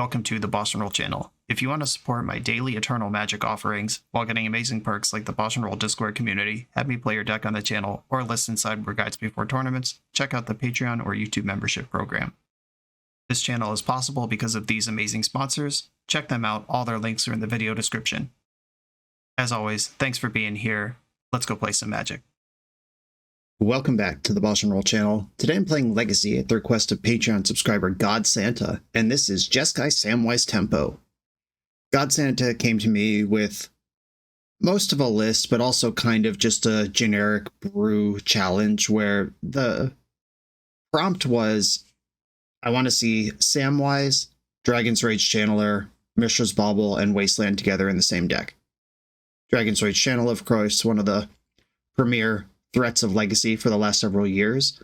welcome to the BoshNRoll channel. If you want to support my daily Eternal Magic offerings while getting amazing perks like the BoshNRoll Discord community, have me play your deck on the channel, or listen sideboard guides before tournaments, check out the Patreon or YouTube membership program. This channel is possible because of these amazing sponsors. Check them out, all their links are in the video description. As always, thanks for being here. Let's go play some Magic. Welcome back to the BoshNRoll channel. Today I'm playing Legacy at the request of Patreon subscriber God Santa, and this is Jeskai Samwise Tempo. God Santa came to me with most of a list, but also kind of just a generic brew challenge where the prompt was, I want to see Samwise, Dragon's Rage Channeler, Mishra's Bauble, and Wasteland together in the same deck. Dragon's Rage Channeler, of course, one of the premier threats of Legacy for the last several years.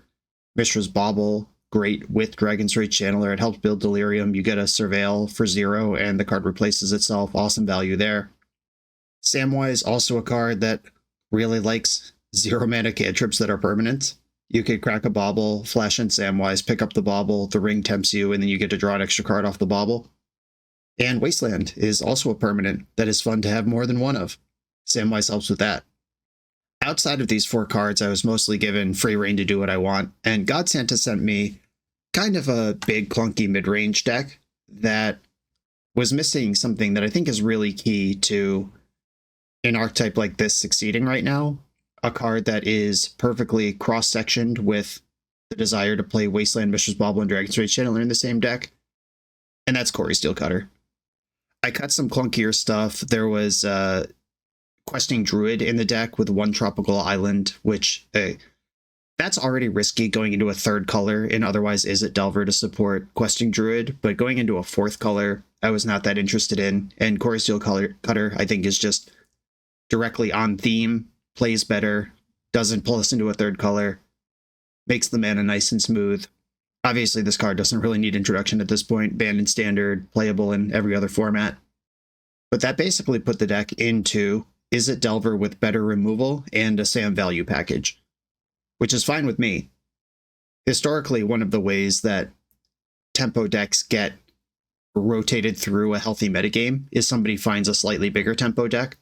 Mishra's Bauble, great with Dragon's Rage Channeler. It helps build Delirium. You get a Surveil for 0, and the card replaces itself. Awesome value there. Samwise, also a card that really likes 0-mana cantrips that are permanent. You could crack a Bauble, flash in Samwise, pick up the Bauble, the ring tempts you, and then you get to draw an extra card off the Bauble. And Wasteland is also a permanent that is fun to have more than one of. Samwise helps with that. Outside of these 4 cards, I was mostly given free reign to do what I want, and God Santa sent me kind of a big, clunky mid-range deck that was missing something that I think is really key to an archetype like this succeeding right now. A card that is perfectly cross-sectioned with the desire to play Wasteland, Mishra's Bauble, and Dragon's Rage Channeler in the same deck, and that's cori-steel Cutter. I cut some clunkier stuff. There was Questing Druid in the deck with 1 tropical island, which that's already risky going into a 3rd color and otherwise Izzet Delver to support Questing Druid, but going into a 4th color I was not that interested in, and cori-steel Cutter I think is just directly on theme, plays better, doesn't pull us into a 3rd color, makes the mana nice and smooth. Obviously this card doesn't really need introduction at this point, banned in Standard, playable in every other format, but that basically put the deck into Izzet Delver with better removal and a Sam value package, which is fine with me. Historically, one of the ways that tempo decks get rotated through a healthy metagame is somebody finds a slightly bigger tempo deck.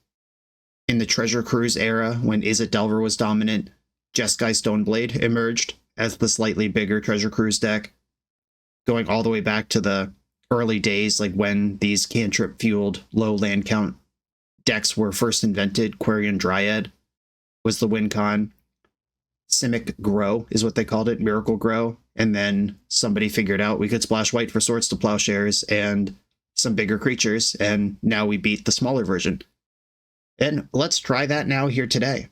In the Treasure Cruise era, when Izzet Delver was dominant, Jeskai Stoneblade emerged as the slightly bigger Treasure Cruise deck, going all the way back to the early days, like when these cantrip-fueled low land count decks were first invented. Quarian Dryad was the win con. Simic Grow is what they called it, Miracle Grow. And then somebody figured out we could splash white for Swords to Plowshares and some bigger creatures, and now we beat the smaller version. And let's try that now here today.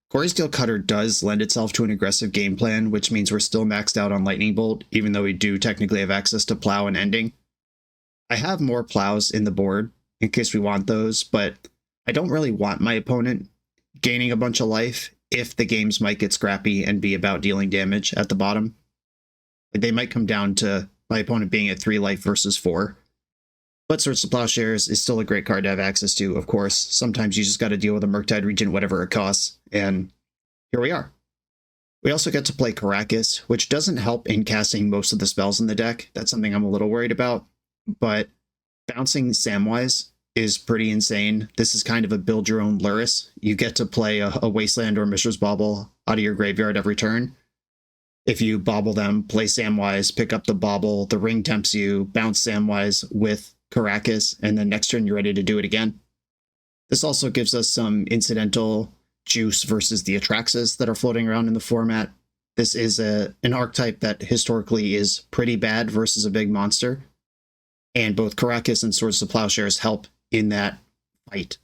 Cori-steel Cutter does lend itself to an aggressive game plan, which means we're still maxed out on Lightning Bolt, even though we do technically have access to Plow and Ending. I have more Plows in the board in case we want those, but I don't really want my opponent gaining a bunch of life if the games might get scrappy and be about dealing damage at the bottom. They might come down to my opponent being at 3 life versus 4. But Swords to Plowshares is still a great card to have access to, of course. Sometimes you just got to deal with a Murktide Regent, whatever it costs, and here we are. We also get to play Karakas, which doesn't help in casting most of the spells in the deck. That's something I'm a little worried about, but bouncing Samwise is pretty insane. This is kind of a build your own Lurrus. You get to play a Wasteland or Mishra's Bauble out of your graveyard every turn. If you bauble them, play Samwise, pick up the Bauble, the ring tempts you, bounce Samwise with Karakas, and then next turn you're ready to do it again. This also gives us some incidental juice versus the Atraxas that are floating around in the format. This is an archetype that historically is pretty bad versus a big monster, and both Karakas and Swords to Plowshares help in that fight.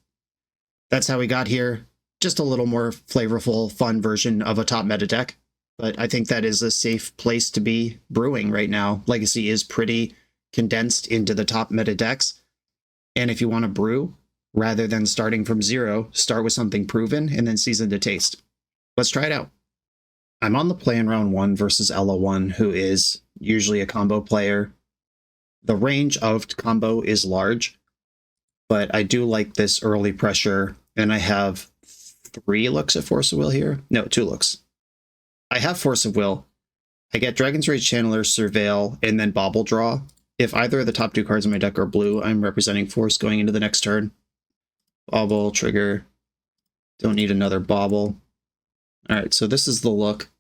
That's how we got here. Just a little more flavorful, fun version of a top meta deck, but I think that is a safe place to be brewing right now. Legacy is pretty condensed into the top meta decks, and if you want to brew, rather than starting from 0, start with something proven and then season to taste. Let's try it out. I'm on the play in round 1 versus Ella1, who is usually a combo player. The range of combo is large, but I do like this early pressure, and I have 3 looks at Force of Will here. No, 2 looks. I have Force of Will. I get Dragon's Rage Channeler, Surveil, and then Bauble Draw. If either of the top 2 cards in my deck are blue, I'm representing force going into the next turn. Bauble, trigger. Don't need another bauble. Alright, so this is the look.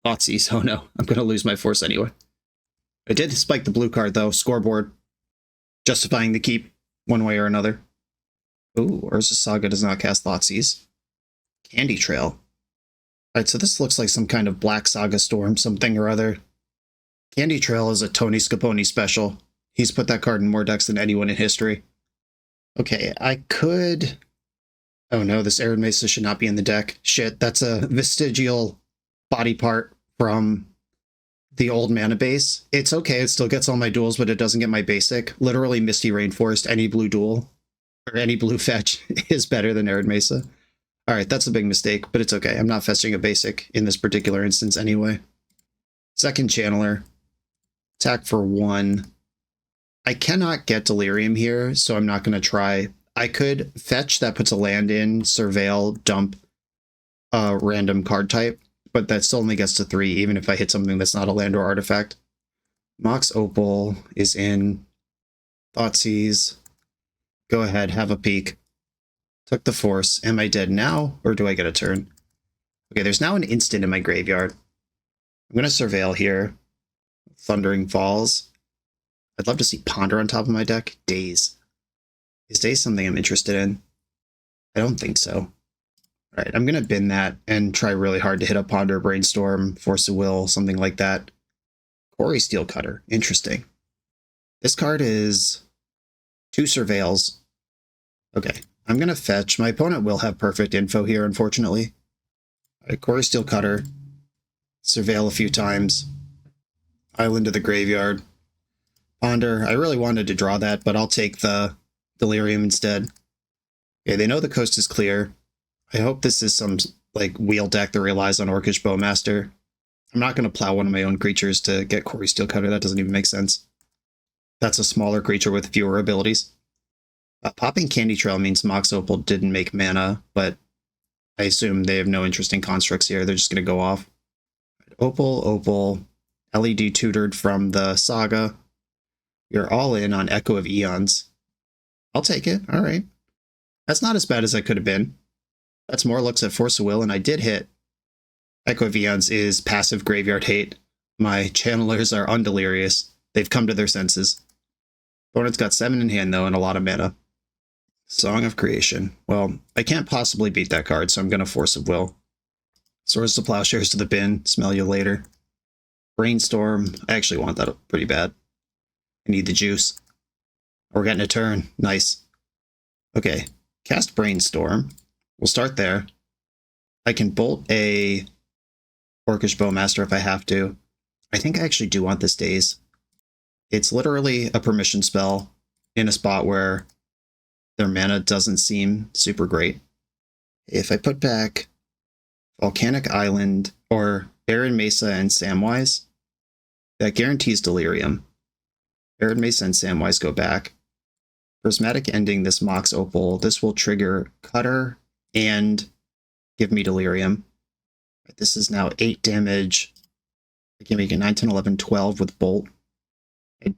Thoughtseize. Oh no, I'm going to lose my force anyway. I did spike the blue card though. Scoreboard. Justifying the keep one way or another. Ooh, Urza Saga does not cast Thoughtseize. Candy Trail. Alright, so this looks like some kind of Black Saga Storm, something or other. Candy Trail is a Tony Scaponi special. He's put that card in more decks than anyone in history. Okay, I could... Oh no, this Arid Mesa should not be in the deck. Shit, that's a vestigial body part from the old mana base. It's okay, it still gets all my duels, but it doesn't get my basic. Literally, Misty Rainforest, any blue duel, or any blue fetch is better than Arid Mesa. Alright, that's a big mistake, but it's okay. I'm not fetching a basic in this particular instance anyway. Second Channeler. Attack for 1. I cannot get Delirium here, so I'm not going to try. I could fetch that puts a land in, surveil, dump a random card type, but that still only gets to 3, even if I hit something that's not a land or artifact. Mox Opal is in. Thoughtseize. Go ahead, have a peek. Took the force. Am I dead now, or do I get a turn? Okay, there's now an instant in my graveyard. I'm going to surveil here. Thundering Falls. I'd love to see Ponder on top of my deck. Daze. Is Daze something I'm interested in? I don't think so. Alright, I'm going to bin that and try really hard to hit a Ponder, Brainstorm, Force of Will, something like that. Cori-steel Cutter. Interesting. This card is 2 surveils. Okay, I'm going to fetch. My opponent will have perfect info here, unfortunately. Alright, Cori-steel Cutter. Surveil a few times. Island to the graveyard. Ponder. I really wanted to draw that, but I'll take the Delirium instead. Okay, they know the coast is clear. I hope this is some, like, wheel deck that relies on Orcish Bowmaster. I'm not going to plow one of my own creatures to get Cori-steel Cutter. That doesn't even make sense. That's a smaller creature with fewer abilities. Popping Candy Trail means Mox Opal didn't make mana, but I assume they have no interest in constructs here. They're just going to go off. Opal, Opal, LED tutored from the Saga. You're all in on Echo of Eons. I'll take it. All right. That's not as bad as I could have been. That's more looks at Force of Will, and I did hit. Echo of Eons is passive graveyard hate. My channelers are undelirious. They've come to their senses. Opponent's got 7 in hand, though, and a lot of mana. Song of Creation. Well, I can't possibly beat that card, so I'm going to Force of Will. Swords to Plowshares to the bin. Smell you later. Brainstorm. I actually want that pretty bad. I need the juice. We're getting a turn. Nice. Okay. Cast Brainstorm. We'll start there. I can bolt a Orcish Bowmaster if I have to. I think I actually do want this Daze. It's literally a permission spell in a spot where their mana doesn't seem super great. If I put back Volcanic Island or Arid Mesa and Samwise, that guarantees Delirium. Arid Mesa and Samwise go back. Prismatic Ending this Mox Opal. This will trigger Cutter and give me Delirium. This is now 8 damage. I can make it 9, 10, 11, 12 with Bolt.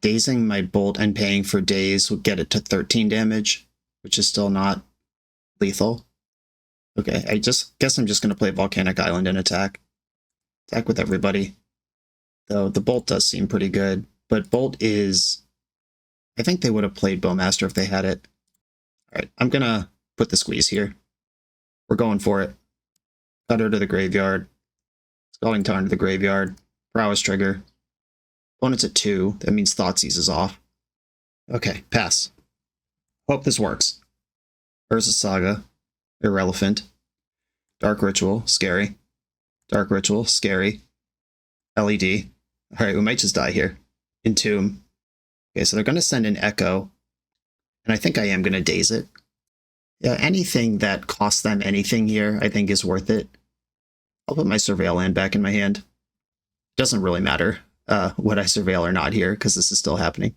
Dazing my Bolt and paying for Daze will get it to 13 damage, which is still not lethal. Okay, I just guess I'm just going to play Volcanic Island and attack. Attack with everybody. Though the Bolt does seem pretty good, but Bolt is... I think they would have played Bowmaster if they had it. Alright, I'm going to put the squeeze here. We're going for it. Cutter to the graveyard. Scalding Tarn to the graveyard. Prowess trigger. Opponent's at 2. That means Thoughtseize is off. Okay, pass. Hope this works. Urza Saga. Irrelevant. Dark Ritual. Scary. Dark Ritual. Scary. LED. Alright, we might just die here. Entomb. Okay, so they're going to send an Echo. And I think I am going to Daze it. Yeah, anything that costs them anything here, I think is worth it. I'll put my Surveil land back in my hand. It doesn't really matter what I Surveil or not here, because this is still happening.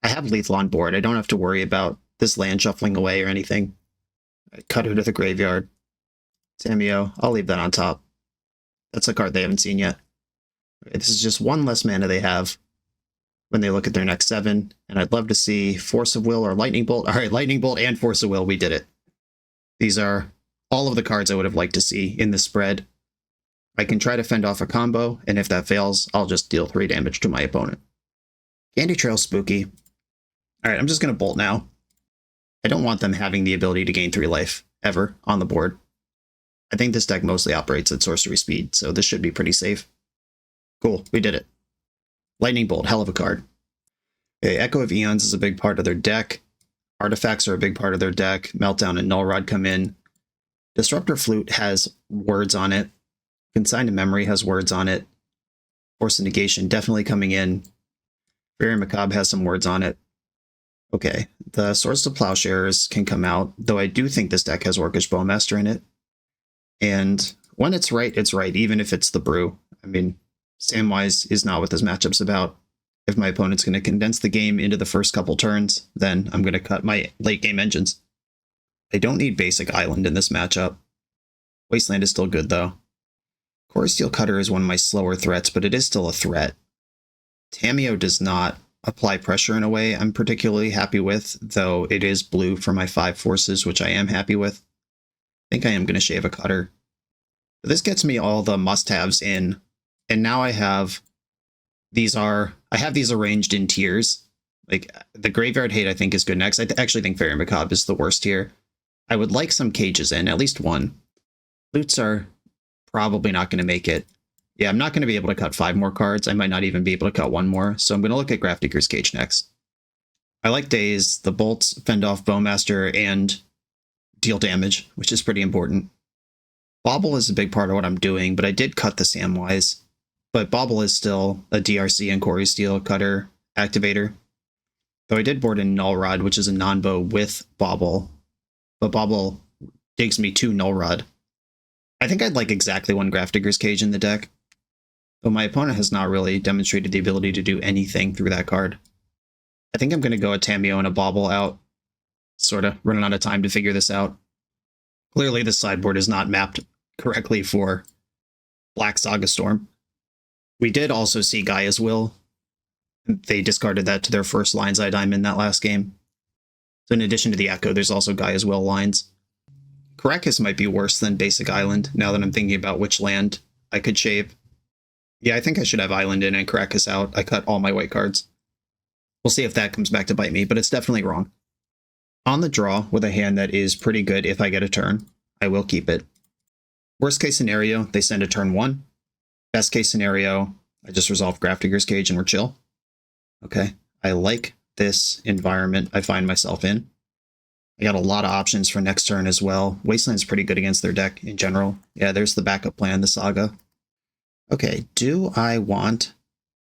I have Lethal on board. I don't have to worry about this land shuffling away or anything. Cutter to the graveyard. Tamiyo, I'll leave that on top. That's a card they haven't seen yet. Okay, this is just one less mana they have. when they look at their next 7. And I'd love to see Force of Will or Lightning Bolt. All right, Lightning Bolt and Force of Will, we did it. These are all of the cards I would have liked to see in the spread. I can try to fend off a combo, and if that fails, I'll just deal 3 damage to my opponent. Candy Trail Spooky. All right, I'm just going to Bolt now. I don't want them having the ability to gain 3 life, ever, on the board. I think this deck mostly operates at sorcery speed, so this should be pretty safe. Cool, we did it. Lightning Bolt, hell of a card. Okay, Echo of Eons is a big part of their deck. Artifacts are a big part of their deck. Meltdown and Null Rod come in. Disruptor Flute has words on it. Consigned to Memory has words on it. Force of Negation definitely coming in. Very Macabre has some words on it. Okay, the Swords to Plowshares can come out, though I do think this deck has Orcish Bowmaster in it. And when it's right, even if it's the Brew. I mean, Samwise is not what this matchup's about. If my opponent's going to condense the game into the first couple turns, then I'm going to cut my late game engines. I don't need basic Island in this matchup. Wasteland is still good, though. Cori-steel Cutter is one of my slower threats, but it is still a threat. Tamiyo does not apply pressure in a way I'm particularly happy with, though it is blue for my 5 forces, which I am happy with. I think I am going to shave a Cutter. But this gets me all the must-haves in, and now I have these arranged in tiers. Like, the Graveyard Hate I think is good next. I actually think Fairy Macabre is the worst tier. I would like some cages in, at least one. Loots are probably not going to make it. Yeah, I'm not going to be able to cut 5 more cards. I might not even be able to cut 1 more, so I'm going to look at Grafdigger's Cage next. I like Daze. The bolts fend off Bowmaster and deal damage, which is pretty important. Bobble is a big part of what I'm doing, but I did cut the Samwise. But Bobble is still a DRC and cori-steel Cutter activator. Though I did board in Null Rod, which is a non-bow with Bobble. But Bobble digs me 2 Null Rod. I think I'd like exactly 1 Grafdigger's Cage in the deck. Though my opponent has not really demonstrated the ability to do anything through that card. I think I'm going to go a Tamiyo and a Bobble out. Sort of running out of time to figure this out. Clearly the sideboard is not mapped correctly for Black Saga Storm. We did also see Gaia's Will. They discarded that to their first Lion's-Eye Diamond that last game. So in addition to the Echo, there's also Gaia's Will lines. Caracas might be worse than Basic Island, now that I'm thinking about which land I could shave. Yeah, I think I should have Island in and Caracas out. I cut all my white cards. We'll see if that comes back to bite me, but it's definitely wrong. On the draw, with a hand that is pretty good if I get a turn, I will keep it. Worst case scenario, they send a turn 1. Best case scenario, I just resolve Grafdigger's Cage and we're chill. Okay, I like this environment I find myself in. I got a lot of options for next turn as well. Wasteland's pretty good against their deck in general. Yeah, there's the backup plan, the Saga. Okay, do I want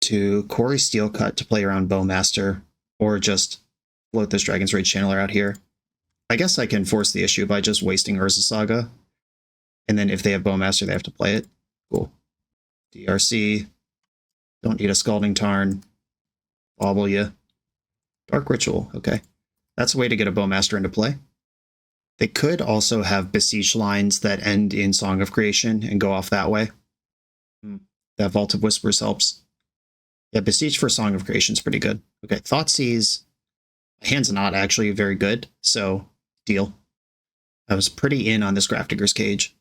to cori-steel cut to play around Bowmaster, or just float this Dragon's Rage Channeler out here? I guess I can force the issue by just wasting Urza Saga. And then if they have Bowmaster, they have to play it. Cool. DRC. Don't need a Scalding Tarn. Bobble ya. Dark Ritual. Okay. That's a way to get a Bowmaster into play. They could also have Besiege lines that end in Song of Creation and go off that way. That Vault of Whispers helps. Yeah, Besiege for Song of Creation is pretty good. Okay, Thoughtseize. Hand's not actually very good, so deal. I was pretty in on this Grafdigger's Cage.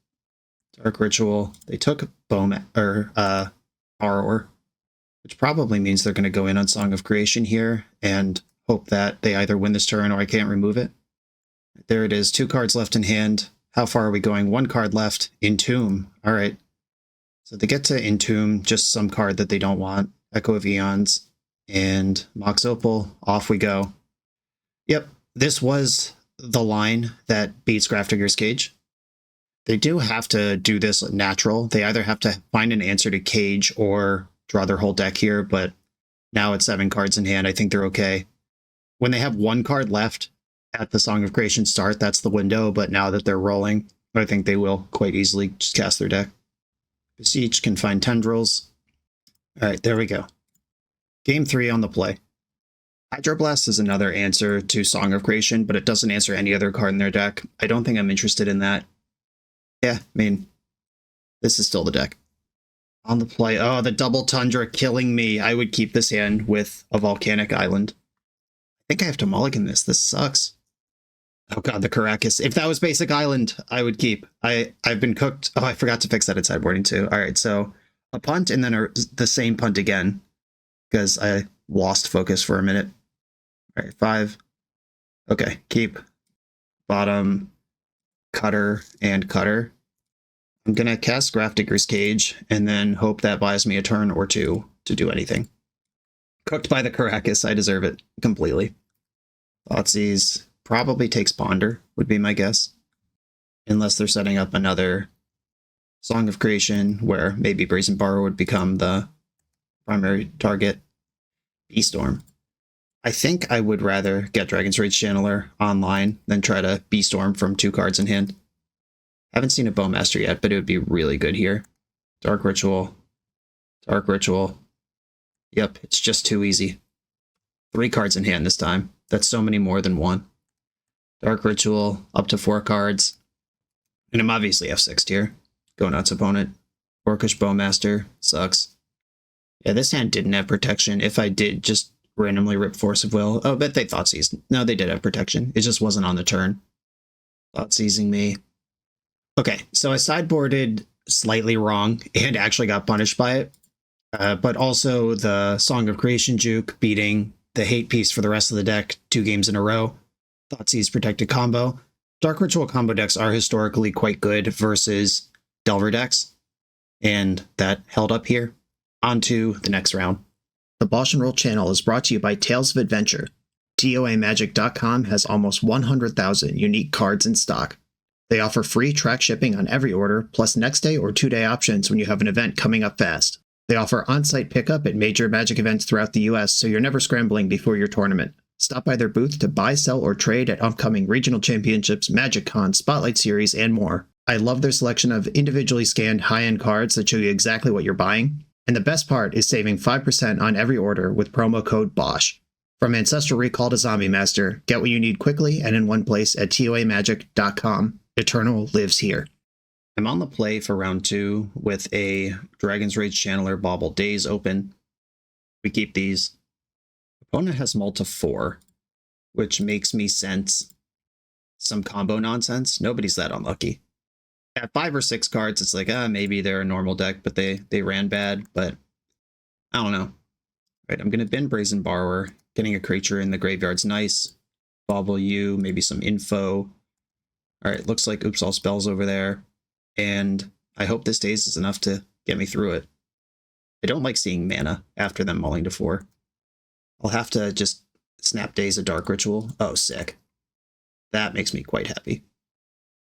Dark Ritual. They took Horror, which probably means they're going to go in on Song of Creation here and hope that they either win this turn or I can't remove it. There it is. 2 cards left in hand. How far are we going? 1 card left. Entomb. All right. So they get to Entomb, just some card that they don't want. Echo of Eons and Mox Opal. Off we go. Yep, this was the line that beats Grafdigger's Cage. They do have to do this natural. They either have to find an answer to Cage or draw their whole deck here, but now it's 7 cards in hand. I think they're okay. When they have 1 card left at the Song of Creation start, that's the window, but now that they're rolling, I think they will quite easily just cast their deck. Besiege can find Tendrils. All right, there we go. Game 3 on the play. Hydroblast is another answer to Song of Creation, but it doesn't answer any other card in their deck. I don't think I'm interested in that. Yeah, I mean, this is still the deck. On the play. Oh, the double tundra killing me. I would keep this hand with a volcanic island. I think I have to mulligan this. This sucks. Oh god, the Caracas. If that was basic island, I would keep. I've been cooked. Oh, I forgot to fix that in sideboarding too. All right, so a punt and then the same punt again because I lost focus for a minute. All right, 5. Okay, keep. Bottom, cutter, and cutter. I'm going to cast Grafdigger's Cage and then hope that buys me a turn or two to do anything. Cooked by the Caracas. I deserve it completely. Thoughtseize probably takes Ponder, would be my guess. Unless they're setting up another Song of Creation where maybe Brazen Borrower would become the primary target. Beastorm. I think I would rather get Dragon's Rage Channeler online than try to Beastorm from 2 cards in hand. Haven't seen a Bowmaster yet, but it would be really good here. Dark Ritual. Dark Ritual. Yep, it's just too easy. 3 cards in hand this time. That's so many more than 1. Dark Ritual, up to 4 cards. And I'm obviously F6 here. Go nuts, opponent. Orcish Bowmaster. Sucks. Yeah, this hand didn't have protection. If I did just randomly rip Force of Will. Oh, but they Thoughtseize. No, they did have protection. It just wasn't on the turn. Thoughtseizing me. Okay, so I sideboarded slightly wrong and actually got punished by it. But also the Song of Creation juke beating the hate piece for the rest of the deck 2 games in a row. Thoughtseize protected combo. Dark Ritual combo decks are historically quite good versus Delver decks. And that held up here. On to the next round. The BoshNRoll channel is brought to you by Tales of Adventure. TOAMagic.com has almost 100,000 unique cards in stock. They offer free track shipping on every order, plus next day or 2-day options when you have an event coming up fast. They offer on-site pickup at major Magic events throughout the US, so you're never scrambling before your tournament. Stop by their booth to buy, sell, or trade at upcoming regional championships, Magic Con, Spotlight Series, and more. I love their selection of individually scanned high-end cards that show you exactly what you're buying. And the best part is saving 5% on every order with promo code BOSH. From Ancestral Recall to Zombie Master, get what you need quickly and in one place at TOAMagic.com. Eternal lives here. I'm on the play for round 2 with a Dragon's Rage Channeler Bauble Days open. We keep these. Opponent has mull to 4, which makes me sense some combo nonsense. Nobody's that unlucky. At 5 or 6 cards, it's like, maybe they're a normal deck, but they ran bad, but I don't know. Right, I'm going to bin Brazen Borrower. Getting a creature in the graveyard's nice. Bauble you, maybe some info. Alright, looks like Oops All Spells over there. And I hope this Daze is enough to get me through it. I don't like seeing mana after them mulling to 4. I'll have to just snap Daze a Dark Ritual. Oh, sick. That makes me quite happy.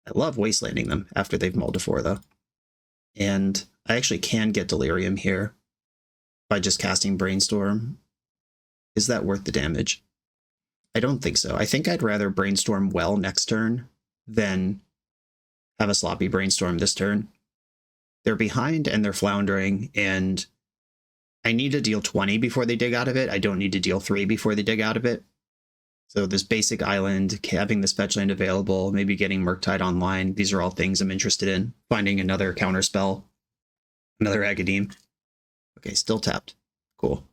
I love wastelanding them after they've mulled to 4, though. And I actually can get Delirium here by just casting Brainstorm. Is that worth the damage? I don't think so. I think I'd rather Brainstorm well next turn than have a sloppy Brainstorm this turn. They're behind and they're floundering, and I need to deal 20 before they dig out of it. I don't need to deal 3 before they dig out of it. So this basic island, having this fetch land available, maybe getting Murktide online, these are all things I'm interested in. Finding another counterspell, another Agademe. Okay, still tapped. Cool.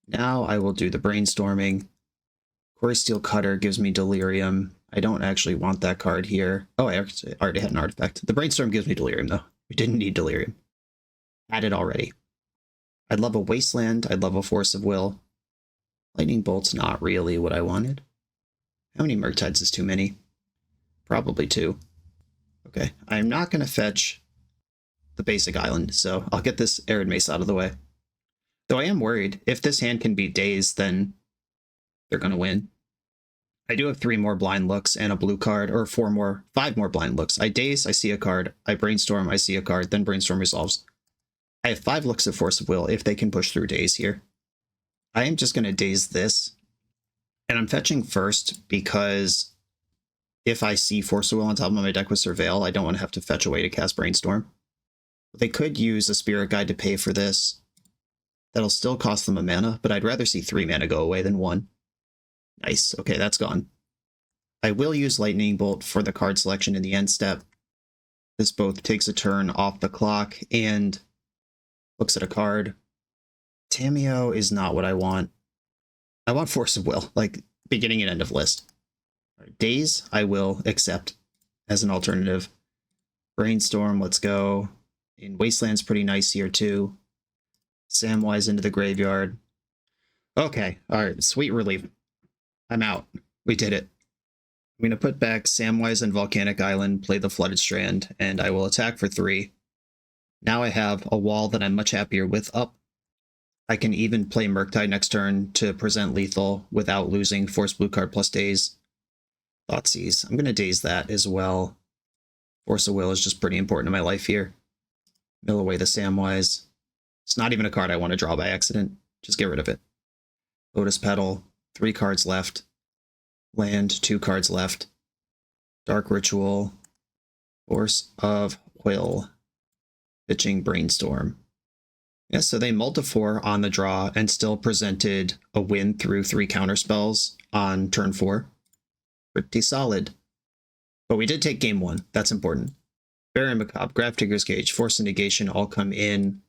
Now I will do the Brainstorming. Cori-steel Cutter gives me Delirium. I don't actually want that card here. Oh, I already had an artifact. The Brainstorm gives me Delirium, though. We didn't need Delirium. Had it already. I'd love a Wasteland. I'd love a Force of Will. Lightning Bolt's not really what I wanted. How many Murktides is too many? Probably 2. Okay, I'm not going to fetch the basic island, so I'll get this Arid Mace out of the way. Though I am worried, if this hand can beat Daze, then they're going to win. I do have 3 more blind looks and a blue card, or 5 more blind looks. I Daze, I see a card. I Brainstorm, I see a card. Then Brainstorm resolves. I have 5 looks of Force of Will if they can push through Daze here. I am just going to Daze this. And I'm fetching first because if I see Force of Will on top of my deck with Surveil, I don't want to have to fetch away to cast Brainstorm. But they could use a Spirit Guide to pay for this. That'll still cost them a mana, but I'd rather see 3 mana go away than 1. Nice. Okay, that's gone. I will use Lightning Bolt for the card selection in the end step. This both takes a turn off the clock, and looks at a card. Tamiyo is not what I want. I want Force of Will, like beginning and end of list. Daze, I will accept as an alternative. Brainstorm, let's go. In Wasteland's pretty nice here too. Samwise into the graveyard. Okay, alright, sweet relief. I'm out. We did it. I'm going to put back Samwise and Volcanic Island, play the Flooded Strand, and I will attack for 3. Now I have a wall that I'm much happier with up. I can even play Murktide next turn to present lethal without losing Force Blue card plus Daze. Thoughtseize. I'm going to Daze that as well. Force of Will is just pretty important in my life here. Mill away the Samwise. It's not even a card I want to draw by accident. Just get rid of it. Lotus Petal. 3 cards left. Land. 2 cards left. Dark Ritual. Force of Will. Pitching Brainstorm. Yeah, so they mulled to 4 on the draw and still presented a win through 3 counterspells on turn 4. Pretty solid. But we did take game 1. That's important. Baron Macabre, Grafdigger's Cage, Force of Negation all come in.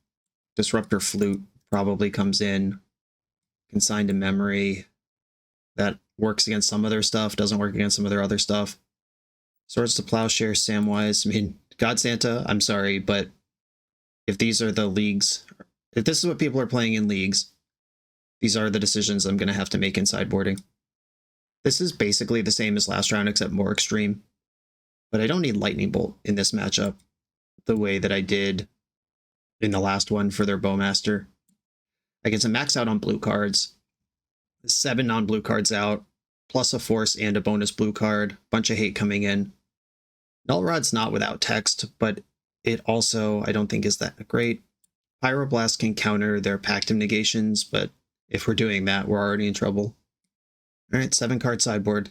Disruptor Flute probably comes in. Consigned to Memory. That works against some of their stuff, doesn't work against some of their other stuff. Swords to Plowshare, Samwise. I mean, God Santa, I'm sorry, but if these are the leagues, if this is what people are playing in leagues, these are the decisions I'm going to have to make in sideboarding. This is basically the same as last round, except more extreme. But I don't need Lightning Bolt in this matchup the way that I did in the last one for their Bowmaster. I get to max out on blue cards. 7 non-blue cards out, plus a Force and a bonus blue card. Bunch of hate coming in. Null Rod's not without text, but it also, I don't think, is that great. Pyroblast can counter their Pactum negations, but if we're doing that, we're already in trouble. Alright, 7-card sideboard.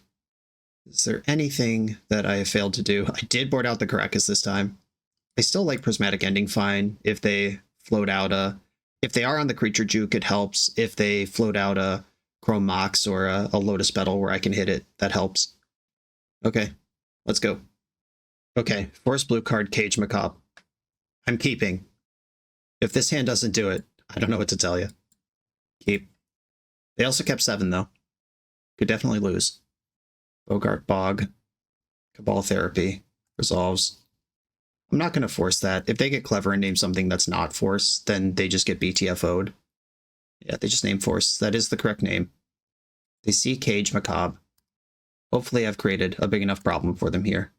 Is there anything that I have failed to do? I did board out the Caracas this time. I still like Prismatic Ending fine. If they float out a... If they are on the creature juke, it helps. If they float out a Chrome Mox or a Lotus Petal where I can hit it, that helps. Okay, let's go. Okay, Force Blue card, Cage Macabre. I'm keeping. If this hand doesn't do it, I don't know what to tell you. Keep. They also kept 7, though. Could definitely lose. Bogart Bog. Cabal Therapy. Resolves. I'm not going to force that. If they get clever and name something that's not Force, then they just get BTFO'd. Yeah, they just name Force. That is the correct name. They see Cage Macabre. Hopefully I've created a big enough problem for them here.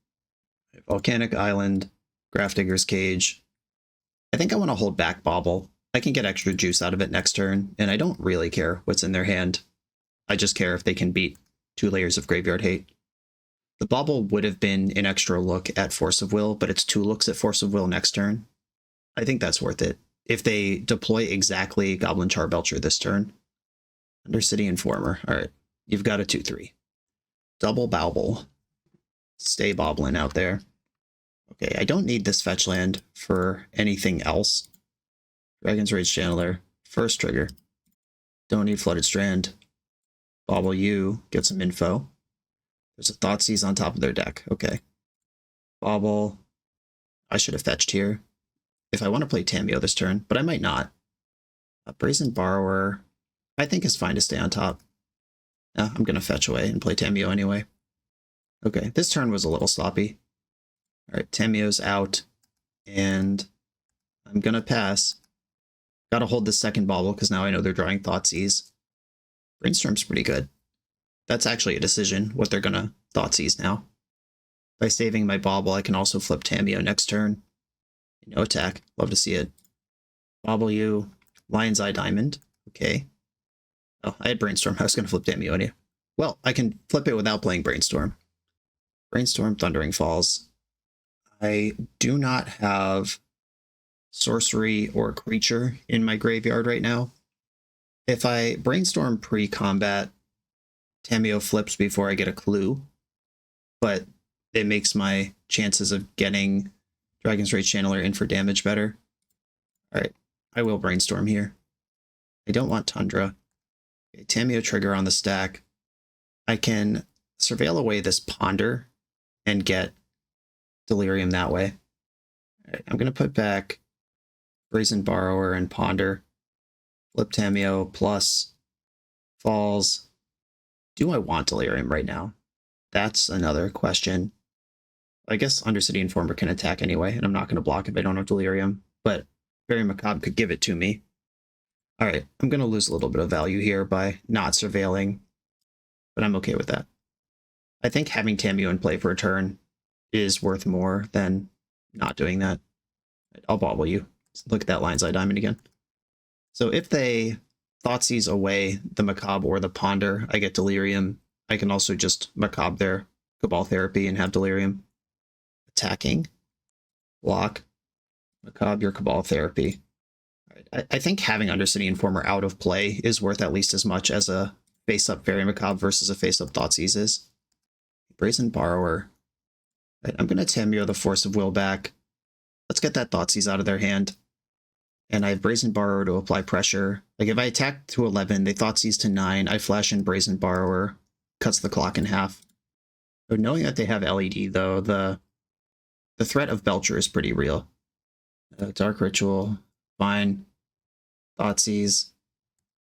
Volcanic Island. Grafdigger's Cage. I think I want to hold back Bauble. I can get extra juice out of it next turn, and I don't really care what's in their hand. I just care if they can beat 2 layers of graveyard hate. The Bauble would have been an extra look at Force of Will, but it's 2 looks at Force of Will next turn. I think that's worth it. If they deploy exactly Goblin Charbelcher this turn. Undercity Informer. Alright, you've got a 2-3. Double Bauble. Stay bobbling out there. Okay, I don't need this fetch land for anything else. Dragon's Rage Channeler. First trigger. Don't need Flooded Strand. Bauble you. Get some info. There's a Thoughtseize on top of their deck. Okay. Bauble. I should have fetched here. If I want to play Tamiyo this turn, but I might not. A Brazen Borrower. I think is fine to stay on top. I'm going to fetch away and play Tamiyo anyway. Okay, this turn was a little sloppy. Alright, Tamiyo's out. And I'm going to pass. Gotta hold this second Bauble because now I know they're drawing Thoughtseize. Brainstorm's pretty good. That's actually a decision, what they're gonna Thoughtseize now. By saving my Bauble, I can also flip Tamiyo next turn. No attack. Love to see it. Bauble you. Lion's Eye Diamond. Okay. Oh, I had Brainstorm. I was gonna flip Tamiyo anyway. Well, I can flip it without playing Brainstorm. Brainstorm, Thundering Falls. I do not have sorcery or creature in my graveyard right now. If I Brainstorm pre-combat, Tamiyo flips before I get a clue, but it makes my chances of getting Dragon's Rage Channeler in for damage better. Alright, I will Brainstorm here. I don't want Tundra. Okay, Tamiyo trigger on the stack. I can surveil away this Ponder and get Delirium that way. Alright, I'm going to put back Brazen Borrower and Ponder. Flip Tameo plus falls. Do I want Delirium right now? That's another question. I guess Undercity Informer can attack anyway, and I'm not going to block if I don't have Delirium, but Very Macabre could give it to me. Alright, I'm going to lose a little bit of value here by not surveilling, but I'm okay with that. I think having Tameo in play for a turn is worth more than not doing that. I'll bobble you. Look at that Lion's Eye Diamond again. So if they Thoughtseize away the Macabre or the Ponder, I get Delirium. I can also just Macabre their Cabal Therapy and have Delirium. Attacking. Block. Macabre your Cabal Therapy. I think having Undercity Informer out of play is worth at least as much as a face-up Very Macabre versus a face-up Thoughtseize is. Brazen Borrower. I'm going to Tameo the Force of Will back. Let's get that Thoughtseize out of their hand. And I have Brazen Borrower to apply pressure. Like if I attack to 11, they Thoughtseize to 9, I flash in Brazen Borrower. Cuts the clock in half. So knowing that they have LED though, the threat of Belcher is pretty real. Dark Ritual, fine. Thoughtseize,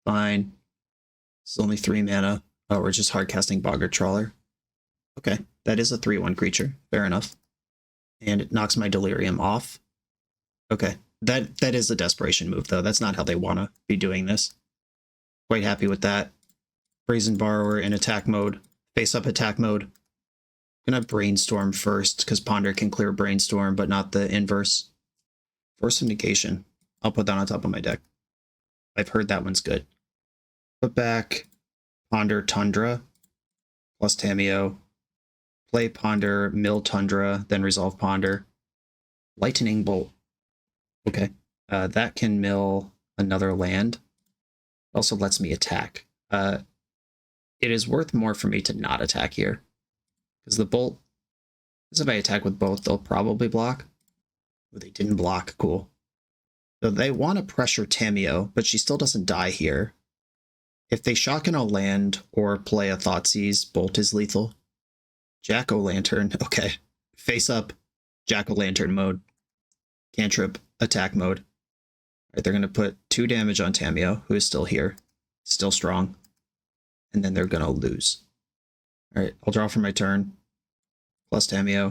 fine. This is only 3 mana. Oh, we're just hard casting Boggart Trawler. Okay, that is a 3/1 creature. Fair enough. And it knocks my Delirium off. Okay, that is a desperation move, though. That's not how they want to be doing this. Quite happy with that. Brazen Borrower in attack mode. Face-up attack mode. I'm going to Brainstorm first, because Ponder can clear Brainstorm, but not the inverse. Force of Negation. I'll put that on top of my deck. I've heard that one's good. Put back Ponder Tundra plus Tameo. Play Ponder, mill Tundra, then resolve Ponder. Lightning Bolt. Okay. That can mill another land. Also lets me attack. It is worth more for me to not attack here. Because the Bolt, because if I attack with both, they'll probably block. Oh, they didn't block. Cool. So they want to pressure Tameo, but she still doesn't die here. If they shotgun a land or play a Thoughtseize, Bolt is lethal. Jack-o'-lantern, okay. Face up, Jack-o'-lantern mode. Cantrip, attack mode. All right, they're going to put 2 damage on Tameo, who is still here. Still strong. And then they're going to lose. All right, I'll draw for my turn. Plus Tameo.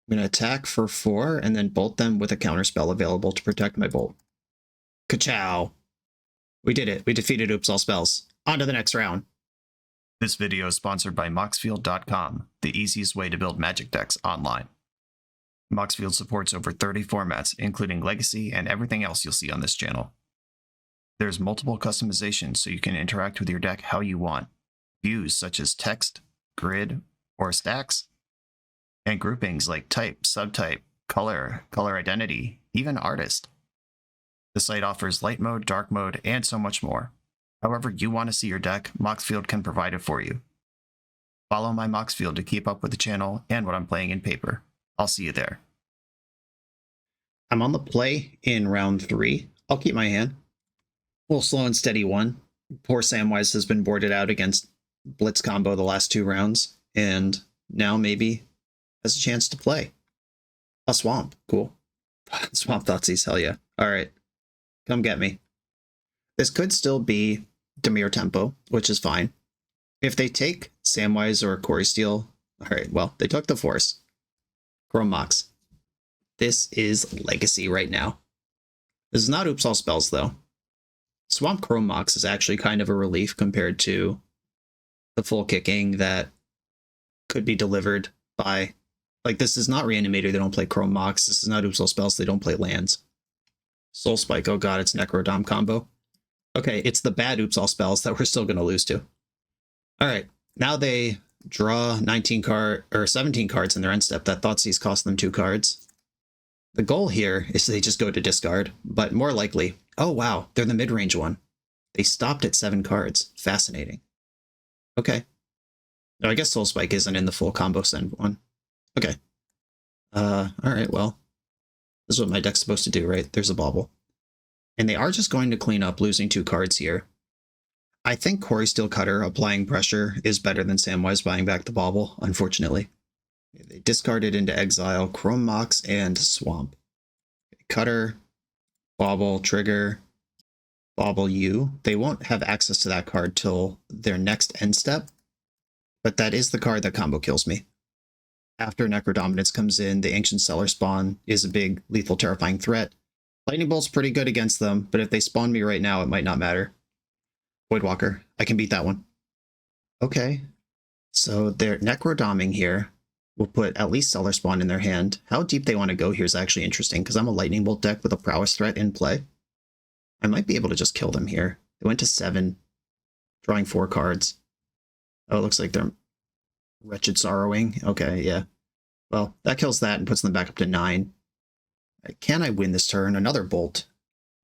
I'm going to attack for 4, and then bolt them with a counterspell available to protect my bolt. Ka-chow! We did it. We defeated Oops All Spells. On to the next round. This video is sponsored by Moxfield.com, the easiest way to build Magic decks online. Moxfield supports over 30 formats, including Legacy and everything else you'll see on this channel. There's multiple customizations so you can interact with your deck how you want. Views such as text, grid, or stacks, and groupings like type, subtype, color, color identity, even artist. The site offers light mode, dark mode, and so much more. However you want to see your deck, Moxfield can provide it for you. Follow my Moxfield to keep up with the channel and what I'm playing in paper. I'll see you there. I'm on the play in round 3. I'll keep my hand. A little slow and steady one. Poor Samwise has been boarded out against Blitz combo the last 2 rounds, and now maybe has a chance to play. A Swamp, cool. Swamp Thoughtseize, hell yeah. Alright, come get me. This could still be Dimir Tempo, which is fine. If they take Samwise or cori-steel, alright, well, they took the Force. Chrome Mox. This is Legacy right now. This is not Oops All Spells, though. Swamp Chrome Mox is actually kind of a relief compared to the full kicking that could be delivered by... Like, this is not Reanimator, they don't play Chrome Mox. This is not Oops All Spells, they don't play lands. Soul Spike, oh god, it's Necrodom combo. Okay, it's the bad Oops All Spells that we're still going to lose to. Alright, now they draw 17 cards in their end step. That Thoughtseize cost them 2 cards. The goal here is they just go to discard, but more likely... Oh wow, they're the mid-range one. They stopped at 7 cards. Fascinating. Okay. No, I guess Soul Spike isn't in the full combo send one. Okay. Alright, well. This is what my deck's supposed to do, right? There's a bauble. And they are just going to clean up losing 2 cards here. I think cori-steel Cutter applying pressure is better than Samwise buying back the bauble, unfortunately. They discarded into exile Chrome Mox and Swamp. Cutter, Bobble, trigger, bobble you. They won't have access to that card till their next end step, but that is the card that combo kills me. After Necrodominance comes in, the Ancient Cellar spawn is a big, lethal, terrifying threat. Lightning Bolt's pretty good against them, but if they spawn me right now, it might not matter. Voidwalker. I can beat that one. Okay. So they're Necrodoming here. We'll put at least Cellar Spawn in their hand. How deep they want to go here is actually interesting, because I'm a Lightning Bolt deck with a Prowess threat in play. I might be able to just kill them here. They went to 7, drawing 4 cards. Oh, it looks like they're Wretched Sorrowing. Okay, yeah. Well, that kills that and puts them back up to 9. Can I win this turn? Another Bolt.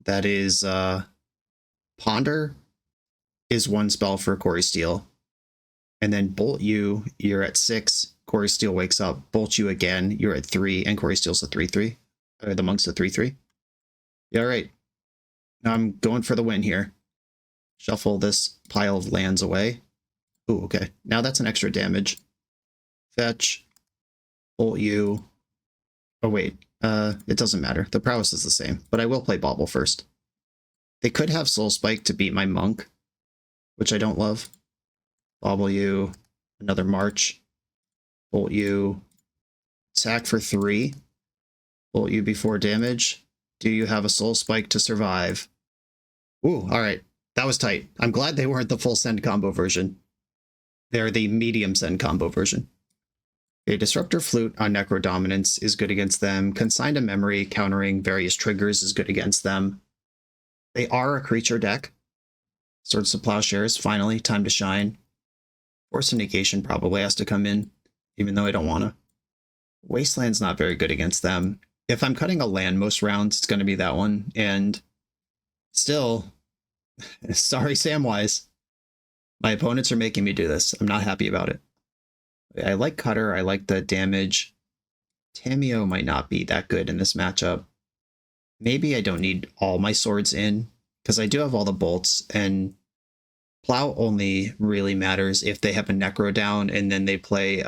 That is, Ponder is 1 spell for cori-steel. And then Bolt you, you're at 6. Cori-steel wakes up. Bolt you again, you're at 3. And cori-steel's a 3-3. Or the monk's a 3-3. Yeah, all right. Now I'm going for the win here. Shuffle this pile of lands away. Ooh, okay. Now that's an extra damage. Fetch. Bolt you. Oh, wait. It doesn't matter. The prowess is the same, but I will play Bobble first. They could have Soul Spike to beat my monk, which I don't love. Bobble you. Another March. Bolt you. Attack for 3. Bolt you before damage. Do you have a Soul Spike to survive? Ooh, alright. That was tight. I'm glad they weren't the full send combo version. They're the medium send combo version. A Disruptor Flute on Necrodominance is good against them. Consign to Memory countering various triggers is good against them. They are a creature deck. Swords to Plowshares, finally, time to shine. Force of Negation probably has to come in, even though I don't want to. Wasteland's not very good against them. If I'm cutting a land most rounds, it's going to be that one. And still, sorry, Samwise. My opponents are making me do this. I'm not happy about it. I like Cutter. I like the damage. Tamiyo might not be that good in this matchup. Maybe I don't need all my swords in, because I do have all the bolts, and Plow only really matters if they have a Necro down and then they play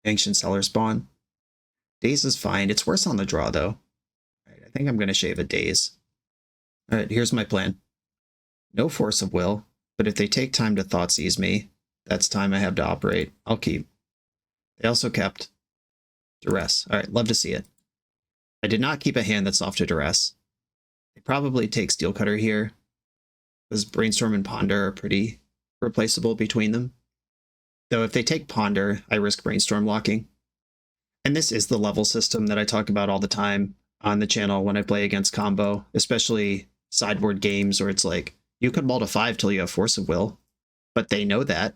Ancient Cellar Spawn. Daze is fine. It's worse on the draw, though. Right, I think I'm going to shave a Daze. Alright, here's my plan. No Force of Will, but if they take time to Thoughtseize me, that's time I have to operate. I'll keep. They also kept Duress. Alright, love to see it. I did not keep a hand that's off to Duress. They probably take Steel Cutter here, because Brainstorm and Ponder are pretty replaceable between them. Though if they take Ponder, I risk Brainstorm locking. And this is the level system that I talk about all the time on the channel when I play against combo, especially sideboard games where it's like, you could mull to 5 till you have Force of Will, but they know that.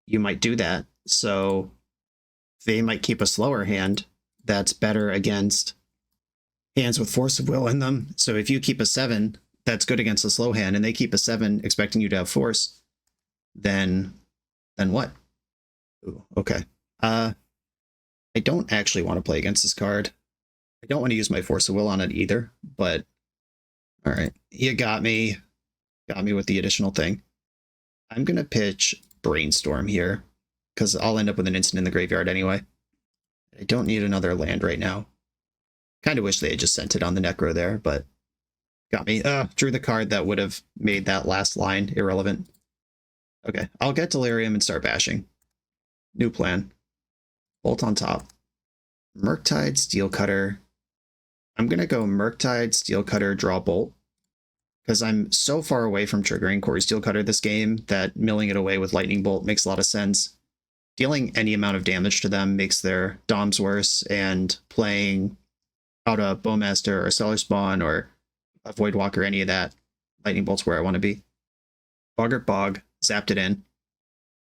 You might do that, so they might keep a slower hand that's better against hands with Force of Will in them. So if you keep a 7 that's good against a slow hand, and they keep a 7 expecting you to have Force, then what? Ooh, okay. I don't actually want to play against this card. I don't want to use my Force of Will on it either, but alright. You got me. Got me with the additional thing. I'm going to pitch Brainstorm here, because I'll end up with an instant in the graveyard anyway. I don't need another land right now. Kind of wish they had just sent it on the Necro there, but got me. Drew the card that would have made that last line irrelevant. Okay, I'll get Delirium and start bashing. New plan. Bolt on top. Murktide, Steel Cutter. I'm going to go Murktide, Steel Cutter, draw Bolt. Because I'm so far away from triggering cori-steel Cutter this game that milling it away with Lightning Bolt makes a lot of sense. Dealing any amount of damage to them makes their DOMs worse, and playing out a Bowmaster or Cellar Spawn or a Voidwalker, any of that, Lightning Bolt's where I want to be. Boggart Bog, zapped it in.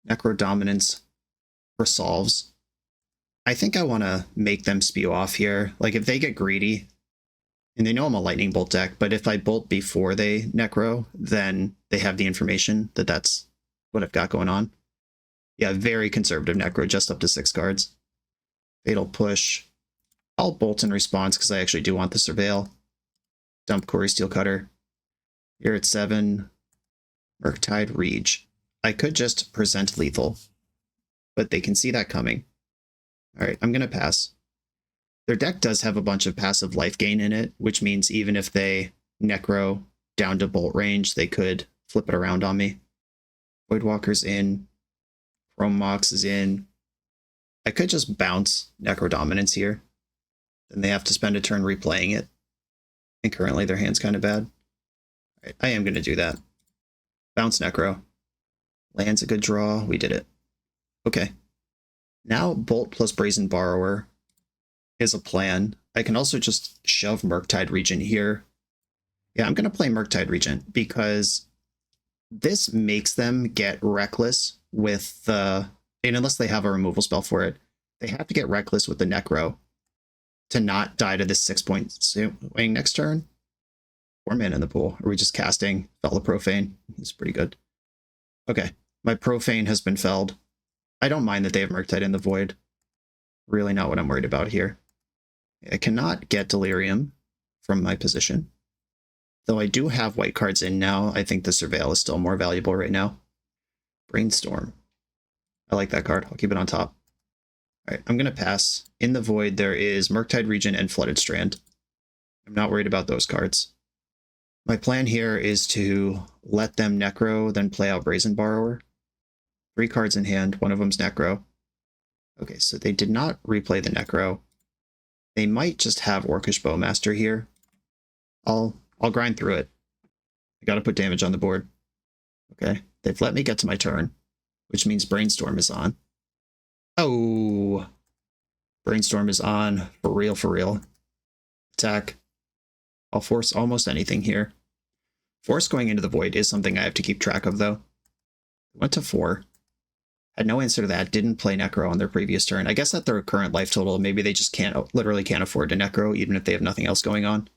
Necrodominance resolves. I think I want to make them spew off here. Like, if they get greedy, and they know I'm a Lightning Bolt deck, but if I Bolt before they Necro, then they have the information that that's what I've got going on. Yeah, very conservative Necro, just up to 6 cards. Fatal Push. I'll Bolt in response because I actually do want the Surveil. Dump cori-steel Cutter. Here at 7. Murktide Reach. I could just present lethal, but they can see that coming. Alright, I'm going to pass. Their deck does have a bunch of passive life gain in it, which means even if they Necro down to bolt range, they could flip it around on me. Voidwalker's in. Chrome Mox is in. I could just bounce Necro Dominance here. Then they have to spend a turn replaying it. And currently their hand's kind of bad. Right, I am going to do that. Bounce Necro. Land's a good draw. We did it. Okay. Now Bolt plus Brazen Borrower is a plan. I can also just shove Murktide Regent here. Yeah, I'm going to play Murktide Regent because this makes them get reckless with the... And unless they have a removal spell for it, they have to get reckless with the Necro to not die to this 6-point swing next turn. 4 mana in the pool. Are we just casting Fell Profane? It's pretty good. Okay, my Profane has been felled. I don't mind that they have Murktide in the Void. Really not what I'm worried about here. I cannot get Delirium from my position. Though I do have white cards in now, I think the Surveil is still more valuable right now. Brainstorm. I like that card. I'll keep it on top. Alright, I'm going to pass. In the Void, there is Murktide Regent and Flooded Strand. I'm not worried about those cards. My plan here is to let them Necro, then play out Brazen Borrower. 3 cards in hand. One of them's Necro. Okay, so they did not replay the Necro. They might just have Orcish Bowmaster here. I'll grind through it. I gotta put damage on the board. Okay, they've let me get to my turn, which means Brainstorm is on. Oh! Brainstorm is on. For real, for real. Attack. I'll force almost anything here. Force going into the Void is something I have to keep track of, though. Went to 4. Had no answer to that. Didn't play Necro on their previous turn. I guess at their current life total, maybe they just literally can't afford to Necro, even if they have nothing else going on.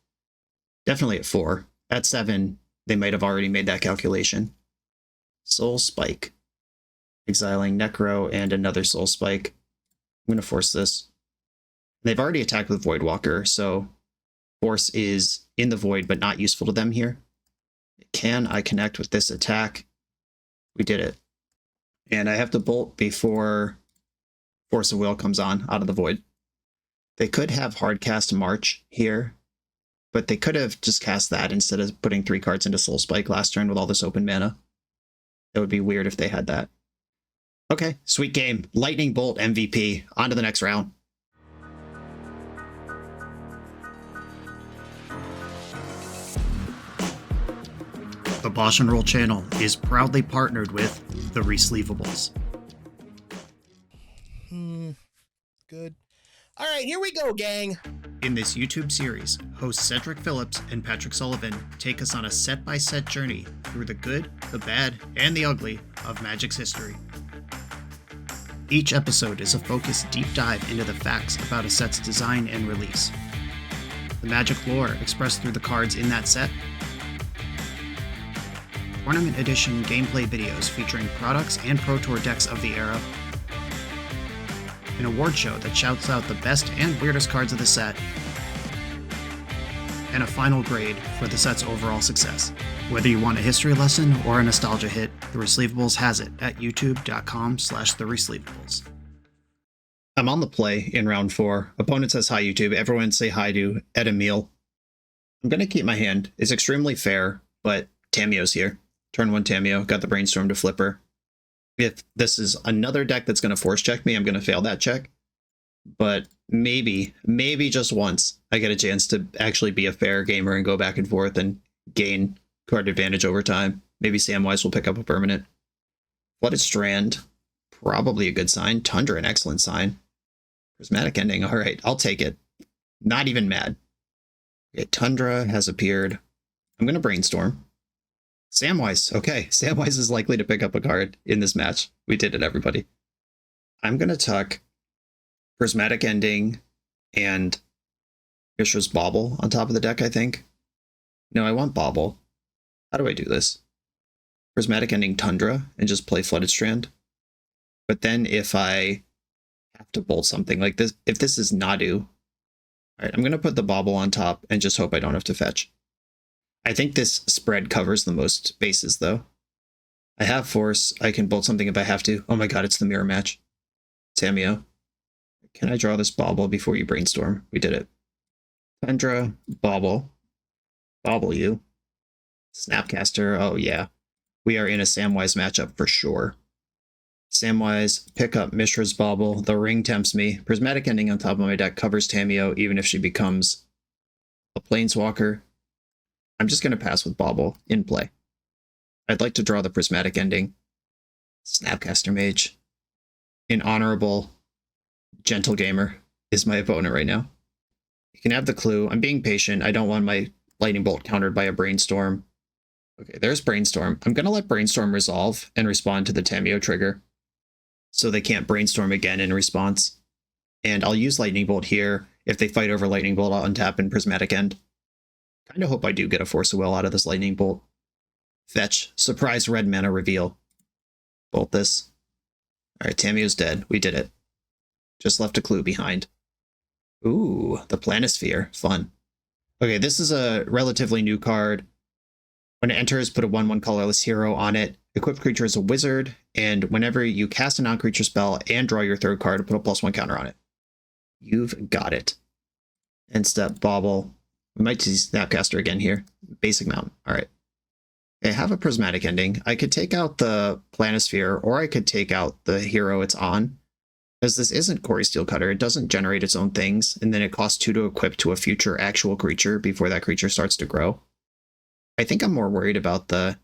Definitely at 4. At 7, they might have already made that calculation. Soul Spike. Exiling Necro and another Soul Spike. I'm going to force this. They've already attacked with Voidwalker, so Force is in the Void, but not useful to them here. Can I connect with this attack? We did it. And I have to bolt before Force of Will comes on out of the Void. They could have Hardcast March here, but they could have just cast that instead of putting 3 cards into Soul Spike last turn with all this open mana. It would be weird if they had that. Okay, sweet game. Lightning Bolt MVP. On to the next round. The BoshNRoll channel is proudly partnered with the Resleevables. Good. All right, here we go, gang. In this YouTube series, hosts Cedric Phillips and Patrick Sullivan take us on a set-by-set journey through the good, the bad, and the ugly of Magic's history. Each episode is a focused deep dive into the facts about a set's design and release, the Magic lore expressed through the cards in that set, Tournament Edition gameplay videos featuring products and Pro Tour decks of the era, an award show that shouts out the best and weirdest cards of the set, and a final grade for the set's overall success. Whether you want a history lesson or a nostalgia hit, The Resleevables has it at youtube.com/theresleevables. I'm on the play in round 4. Opponent says hi, YouTube. Everyone say hi to Ed Emil. I'm going to keep my hand. It's extremely fair, but Tamio's here. Turn 1 Tamio. Got the Brainstorm to Flipper. If this is another deck that's going to force check me, I'm going to fail that check. But maybe just once, I get a chance to actually be a fair gamer and go back and forth and gain card advantage over time. Maybe Samwise will pick up a permanent. Flooded Strand, probably a good sign. Tundra, an excellent sign. Prismatic Ending, all right, I'll take it. Not even mad. Okay, Tundra has appeared. I'm going to Brainstorm. Samwise, okay, Samwise is likely to pick up a card in this match. We did it, everybody. I'm going to tuck Prismatic Ending and Mishra's Bauble on top of the deck, I think. No, I want Bauble. How do I do this? Prismatic Ending Tundra and just play Flooded Strand. But then if I have to bolt something like this, if this is Nadu, all right, I'm going to put the Bauble on top and just hope I don't have to fetch. I think this spread covers the most bases, though. I have Force. I can bolt something if I have to. Oh my god, it's the mirror match. Tamio. Can I draw this Bauble before you Brainstorm? We did it. Tundra, Bauble. Bobble you. Snapcaster, oh yeah. We are in a Samwise matchup for sure. Samwise, pick up Mishra's Bobble. The ring tempts me. Prismatic Ending on top of my deck covers Tameo, even if she becomes a Planeswalker. I'm just going to pass with Bobble in play. I'd like to draw the Prismatic Ending. Snapcaster Mage. An honorable, gentle gamer is my opponent right now. You can have the clue. I'm being patient. I don't want my Lightning Bolt countered by a Brainstorm. Okay, there's Brainstorm. I'm going to let Brainstorm resolve and respond to the Tameo trigger, so they can't Brainstorm again in response. And I'll use Lightning Bolt here. If they fight over Lightning Bolt, I'll untap and Prismatic End. Kind of hope I do get a Force of Will out of this Lightning Bolt. Fetch. Surprise red mana reveal. Bolt this. Alright, Tameo's dead. We did it. Just left a clue behind. Ooh, the Planisphere. Fun. Okay, this is a relatively new card. When it enters, put a 1/1 colorless hero on it. Equipped creature is a wizard, and whenever you cast a non-creature spell and draw your third card, put a +1 counter on it. You've got it. End step, Bobble. We might see Snapcaster again here. Basic Mountain. Alright. I have a Prismatic Ending. I could take out the Planisphere, or I could take out the hero it's on. Because this isn't cori-steel Cutter, it doesn't generate its own things, and then it costs 2 to equip to a future actual creature before that creature starts to grow. I think I'm more worried about the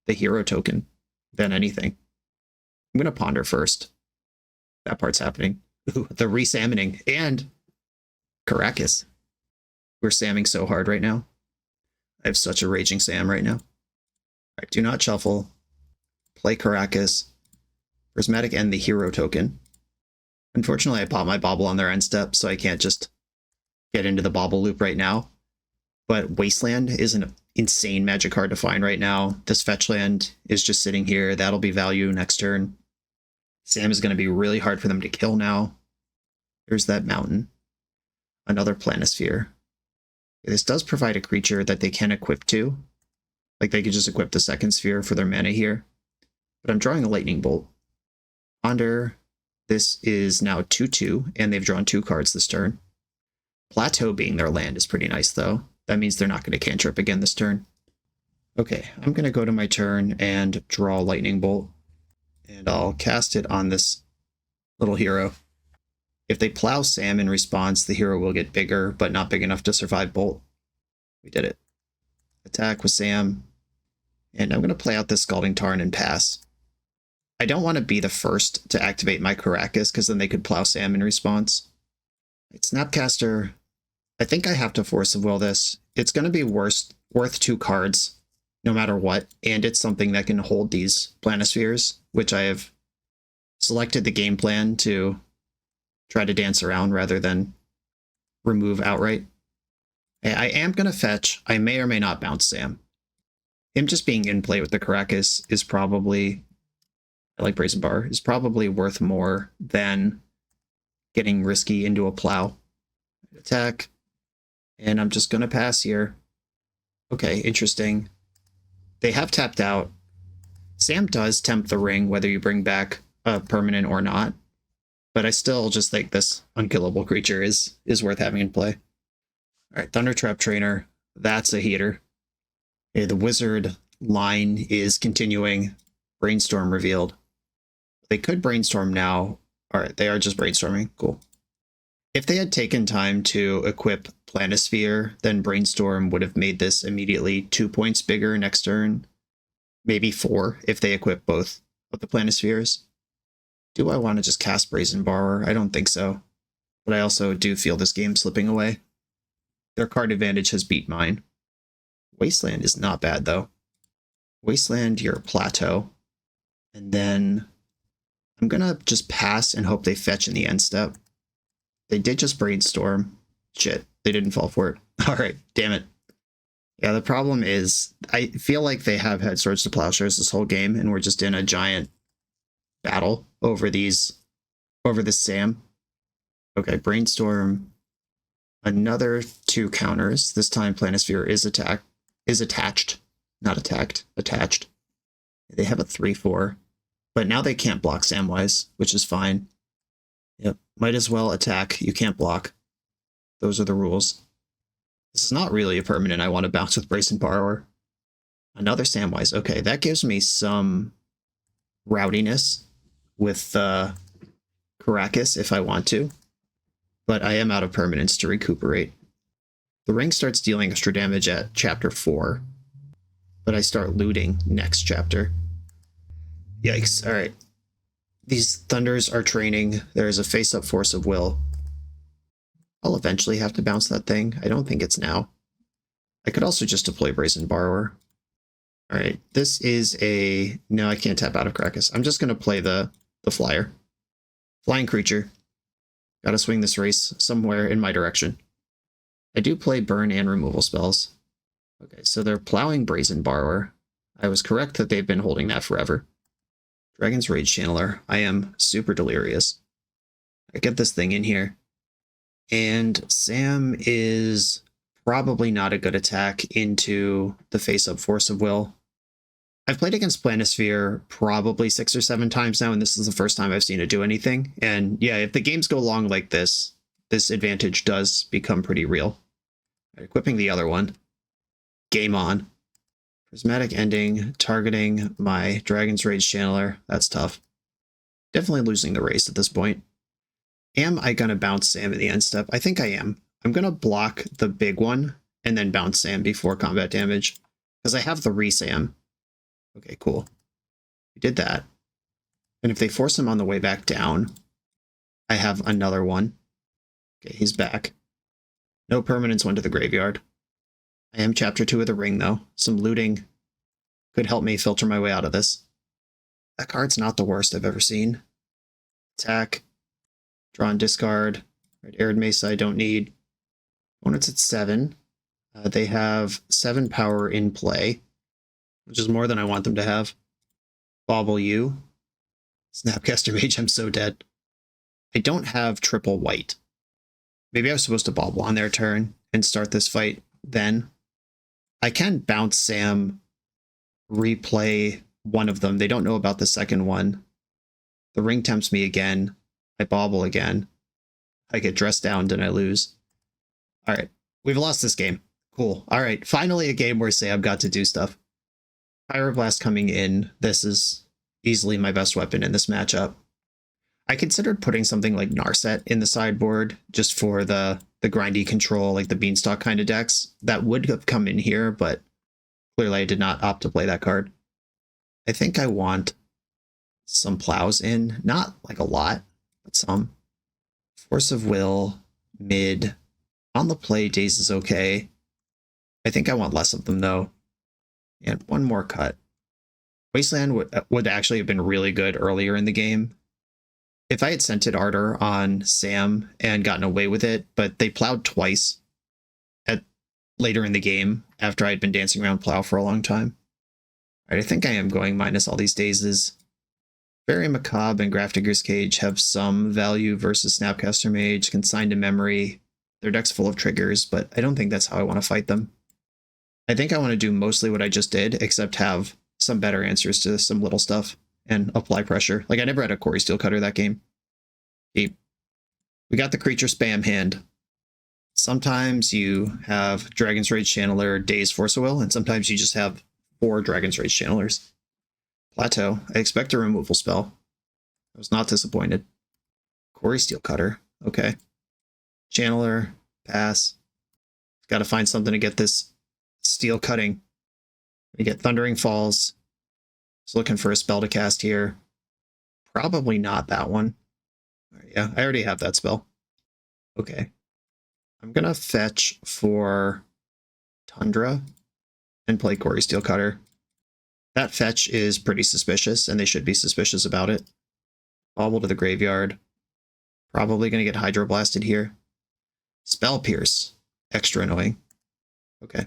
hero token than anything. I'm going to ponder first. That part's happening. Ooh, the re-salmoning and Caracas. We're samming so hard right now. I have such a raging Sam right now. Alright, do not shuffle. Play Caracas. Prismatic End the hero token. Unfortunately, I popped my Bobble on their end step, so I can't just get into the Bobble loop right now. But Wasteland is an insane magic card to find right now. This fetch land is just sitting here. That'll be value next turn. Sam is going to be really hard for them to kill now. There's that mountain. Another Planisphere. This does provide a creature that they can equip to. Like they could just equip the second sphere for their mana here. But I'm drawing a Lightning Bolt. Ponder. This is now 2/2, and they've drawn 2 cards this turn. Plateau being their land is pretty nice, though. That means they're not going to cantrip again this turn. Okay, I'm going to go to my turn and draw Lightning Bolt. And I'll cast it on this little hero. If they plow Sam in response, the hero will get bigger, but not big enough to survive Bolt. We did it. Attack with Sam. And I'm going to play out this Scalding Tarn and pass. I don't want to be the first to activate my Caracas, because then they could plow Sam in response. Snapcaster. I think I have to Force of Will this. It's going to be worth 2 cards, no matter what, and it's something that can hold these Planispheres, which I have selected the game plan to try to dance around rather than remove outright. I am going to fetch. I may or may not bounce Sam. Him just being in play with the Caracas is probably, I like Brazen Bar, is probably worth more than getting risky into a plow. Attack. And I'm just going to pass here. Okay, interesting. They have tapped out. Sam does tempt the ring, whether you bring back a permanent or not. But I still just think this unkillable creature is worth having in play. Alright, Thundertrap Trainer. That's a heater. Okay, the wizard line is continuing. Brainstorm revealed. They could Brainstorm now. Alright, they are just brainstorming. Cool. If they had taken time to equip Planisphere, then Brainstorm would have made this immediately 2 points bigger next turn. Maybe 4 if they equip both of the Planispheres. Do I want to just cast Brazen Borrower? I don't think so. But I also do feel this game slipping away. Their card advantage has beat mine. Wasteland is not bad, though. Wasteland, your Plateau. And then I'm going to just pass and hope they fetch in the end step. They did just Brainstorm. Shit, they didn't fall for it. Alright, damn it. Yeah, the problem is, I feel like they have had Swords to Plowshares this whole game, and we're just in a giant battle over this Sam. Okay, Brainstorm. Another 2 counters. This time Planisphere is attached. Not attacked, attached. They have a 3/4. But now they can't block Samwise, which is fine. Yep, might as well attack. You can't block. Those are the rules. This is not really a permanent I want to bounce with Brazen Borrower. Another Samwise. Okay, that gives me some rowdiness with Caracas if I want to. But I am out of permanents to recuperate. The ring starts dealing extra damage at chapter 4. But I start looting next chapter. Yikes. Alright. These thunders are training. There is a face-up force of will. I'll eventually have to bounce that thing. I don't think it's now. I could also just deploy Brazen Borrower. Alright, this is a... No, I can't tap out of Caracas. I'm just going to play the flyer. Flying creature. Gotta swing this race somewhere in my direction. I do play burn and removal spells. Okay, so they're plowing Brazen Borrower. I was correct that they've been holding that forever. Dragon's Rage Channeler. I am super delirious. I get this thing in here. And Sam is probably not a good attack into the face-up Force of Will. I've played against Planisphere probably 6 or 7 times now, and this is the first time I've seen it do anything. And yeah, if the games go long like this, this advantage does become pretty real. Right, equipping the other one. Game on. Prismatic Ending, targeting my Dragon's Rage Channeler. That's tough. Definitely losing the race at this point. Am I going to bounce Sam in the end step? I think I am. I'm going to block the big one and then bounce Sam before combat damage, because I have the re-Sam. Okay, cool. We did that. And if they force him on the way back down, I have another one. Okay, he's back. No permanents went to the graveyard. I am chapter 2 of the ring, though. Some looting could help me filter my way out of this. That card's not the worst I've ever seen. Attack. Draw and discard. Right, Arid Mesa I don't need. Opponents at 7. They have 7 power in play, which is more than I want them to have. Bauble you. Snapcaster Mage, I'm so dead. I don't have triple white. Maybe I was supposed to bauble on their turn and start this fight then. I can bounce Sam, replay one of them. They don't know about the second one. The ring tempts me again. I bauble again. I get dressed down and I lose. Alright, we've lost this game. Cool. Alright, finally a game where Sam got to do stuff. Pyroblast coming in. This is easily my best weapon in this matchup. I considered putting something like Narset in the sideboard just for the grindy control, like the Beanstalk kind of decks. That would have come in here, but clearly I did not opt to play that card. I think I want some plows in. Not like a lot, but some. Force of Will, mid. On the play, Daze is okay. I think I want less of them, though. And one more cut. Wasteland would actually have been really good earlier in the game. If I had Scented Ardor on Sam and gotten away with it, but they plowed twice later in the game after I'd been dancing around plow for a long time. All right, I think I am going minus all these dazes. Very Macabre and Grafdigger's Cage have some value versus Snapcaster Mage, Consigned to Memory. Their deck's full of triggers, but I don't think that's how I want to fight them. I think I want to do mostly what I just did, except have some better answers to some little stuff and apply pressure. Like, I never had a cori-steel cutter that game. We got the creature spam hand. Sometimes you have Dragon's Rage Channeler, Daze, Force of Will, and sometimes you just have 4 Dragon's Rage Channelers. Plateau. I expect a removal spell. I was not disappointed. Cori-steel cutter. Okay. Channeler. Pass. Got to find something to get this steel cutting. We get Thundering Falls. Just looking for a spell to cast here. Probably not that one. Yeah, I already have that spell. Okay. I'm going to fetch for Tundra and play Cori-steel cutter. That fetch is pretty suspicious, and they should be suspicious about it. Bauble to the graveyard. Probably going to get Hydroblasted here. Spell Pierce. Extra annoying. Okay.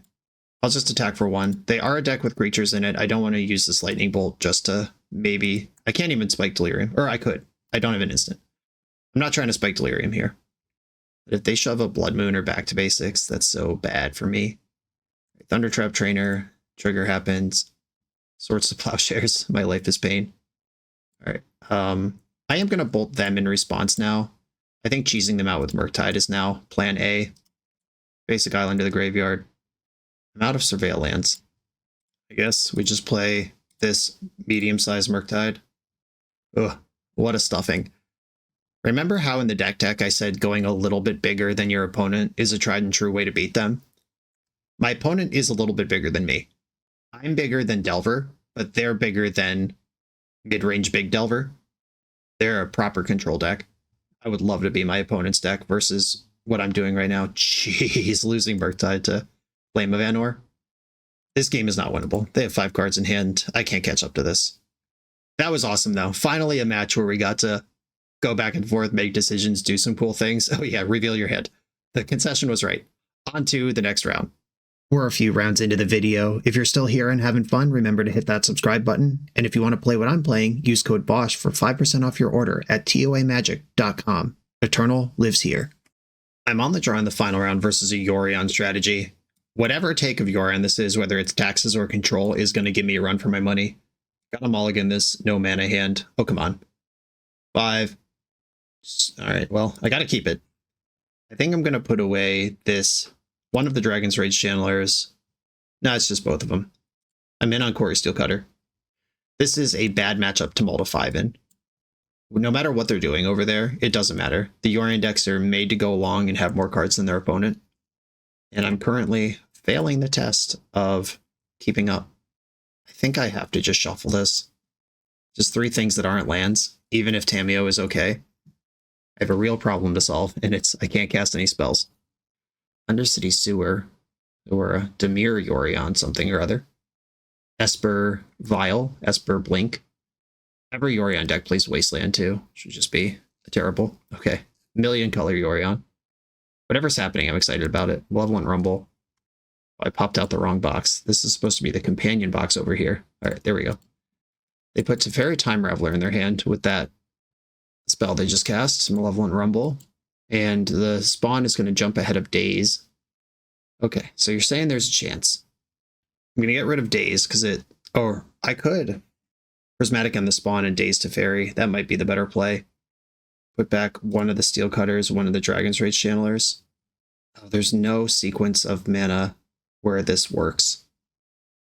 I'll just attack for 1. They are a deck with creatures in it. I don't want to use this Lightning Bolt just to maybe... I can't even spike Delirium. Or I could. I don't have an instant. I'm not trying to spike Delirium here. But if they shove a Blood Moon or Back to Basics, that's so bad for me. Thundertrap Trainer. Trigger happens. Swords to Plowshares. My life is pain. Alright. I am going to bolt them in response now. I think cheesing them out with Murktide is now plan A. Basic island to the graveyard. I'm out of surveil lands. I guess we just play this medium-sized Murktide. Ugh, what a stuffing. Remember how in the deck I said going a little bit bigger than your opponent is a tried and true way to beat them? My opponent is a little bit bigger than me. I'm bigger than Delver, but they're bigger than mid-range Big Delver. They're a proper control deck. I would love to be my opponent's deck versus what I'm doing right now. Jeez, losing Murktide to Flame of Anor. This game is not winnable. They have 5 cards in hand. I can't catch up to this. That was awesome, though. Finally a match where we got to go back and forth, make decisions, do some cool things. Oh yeah, reveal your head. The concession was right. On to the next round. We're a few rounds into the video. If you're still here and having fun, remember to hit that subscribe button. And if you want to play what I'm playing, use code BOSH for 5% off your order at toamagic.com. Eternal lives here. I'm on the draw in the final round versus a Yorion strategy. Whatever take of Yorion this is, whether it's taxes or control, is going to give me a run for my money. Got a mulligan this, no mana hand. Oh, come on. 5. Alright, well, I gotta keep it. I think I'm gonna put away this, one of the Dragon's Rage Channelers. No, it's just both of them. I'm in on cori-steel Cutter. This is a bad matchup to mull to 5 in. No matter what they're doing over there, it doesn't matter. The Yorion decks are made to go along and have more cards than their opponent. And I'm currently failing the test of keeping up. I think I have to just shuffle this. Just 3 things that aren't lands, even if Tamiyo is okay. I have a real problem to solve, and it's I can't cast any spells. Undercity Sewer, or a Dimir Yorion something or other. Esper Vial, Esper Blink. Every Yorion deck plays Wasteland too. Should just be terrible. Okay, million color Yorion. Whatever's happening, I'm excited about it. We'll have one Rumble. Oh, I popped out the wrong box. This is supposed to be the companion box over here. All right, there we go. They put Teferi Time Raveler in their hand with that spell they just cast, Malevolent Rumble, and the spawn is going to jump ahead of Daze. Okay, so you're saying there's a chance. I'm going to get rid of Daze because it... Or I could. Prismatic on the spawn and Daze Teferi. That might be the better play. Put back one of the Steel Cutters, one of the Dragon's Rage Channelers. Oh, there's no sequence of mana where this works.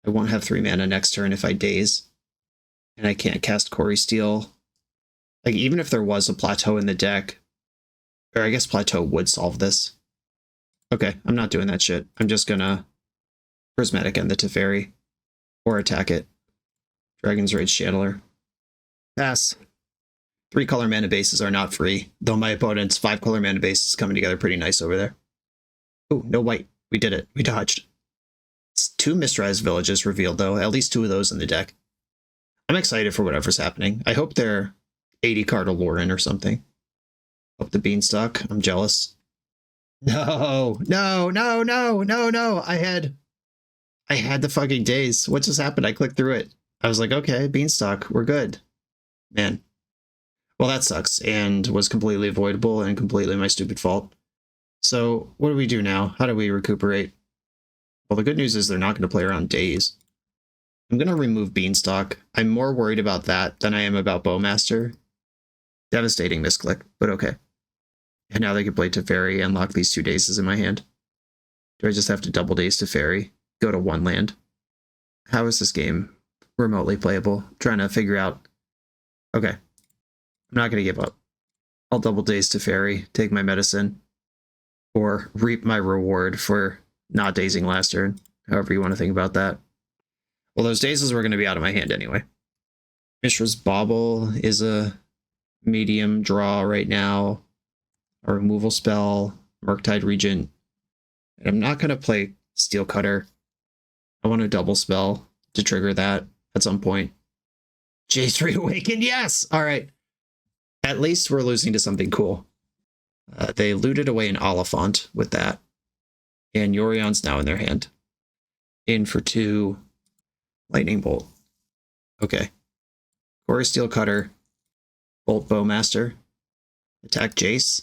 I won't have 3 mana next turn if I Daze. And I can't cast cori-steel. Like, even if there was a Plateau in the deck, or I guess Plateau would solve this. Okay, I'm not doing that shit. I'm just gonna Prismatic End the Teferi, or attack it. Dragon's Rage Channeler. Pass. 3 color mana bases are not free, though my opponent's 5 color mana base is coming together pretty nice over there. Oh, no white. We did it. We dodged. It's 2 Mistrized Villages revealed, though. At least 2 of those in the deck. I'm excited for whatever's happening. I hope they're 80 card Aloran or something. Up the Beanstalk. I'm jealous. No, no, no, no, no, no. I had the fucking Daze. What just happened? I clicked through it. I was like, okay, Beanstalk, we're good. Man. Well, that sucks and was completely avoidable and completely my stupid fault. So what do we do now? How do we recuperate? Well, the good news is they're not going to play around Daze. I'm going to remove Beanstalk. I'm more worried about that than I am about Bowmaster. Devastating misclick, but okay. And now they can play Teferi and lock these 2 Dazes in my hand. Do I just have to double Daze Teferi? Go to 1 land? How is this game remotely playable? Trying to figure out. Okay. I'm not going to give up. I'll double Daze Teferi, take my medicine, or reap my reward for not dazing last turn. However you want to think about that. Well, those Dazes were going to be out of my hand anyway. Mishra's Bauble is a medium draw right now. A removal spell, Murktide Regent. And I'm not going to play Steel Cutter. I want a double spell to trigger that at some point. J3 Awakened, yes! Alright. At least we're losing to something cool. They looted away an Oliphant with that. And Yorion's now in their hand. In for 2. Lightning Bolt. Okay. Cori-steel Cutter. Bolt Bowmaster. Attack Jace.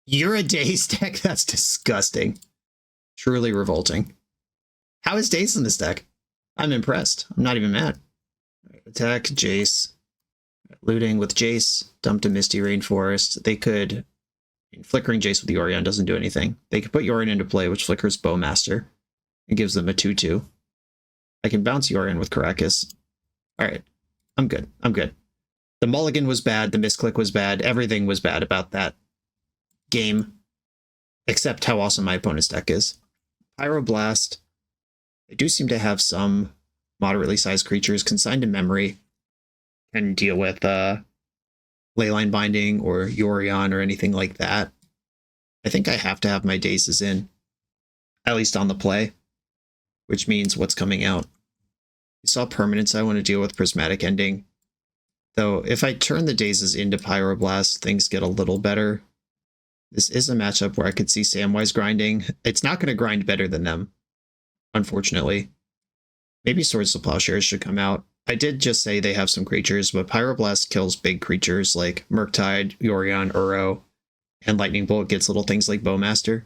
You're a Daze deck? That's disgusting. Truly revolting. How is Daze in this deck? I'm impressed. I'm not even mad. Attack Jace. Looting with Jace. Dumped a Misty Rainforest. They could And flickering Jace with the Yorion doesn't do anything. They can put Yorion into play, which flickers Bowmaster and gives them a 2/2. I can bounce Yorion with Caracas. All right, I'm good. I'm good. The mulligan was bad. The misclick was bad. Everything was bad about that game, except how awesome my opponent's deck is. Pyroblast. They do seem to have some moderately sized creatures. Consigned to Memory can deal with Leyline Binding or Yorion or anything like that. I think I have to have my Dazes in, at least on the play, which means what's coming out. You saw permanents. I want to deal with Prismatic Ending. Though, if I turn the Dazes into Pyroblast, things get a little better. This is a matchup where I could see Samwise grinding. It's not going to grind better than them, unfortunately. Maybe Swords to Plowshares should come out. I did just say they have some creatures, but Pyroblast kills big creatures like Murktide, Yorion, Uro, and Lightning Bolt gets little things like Bowmaster.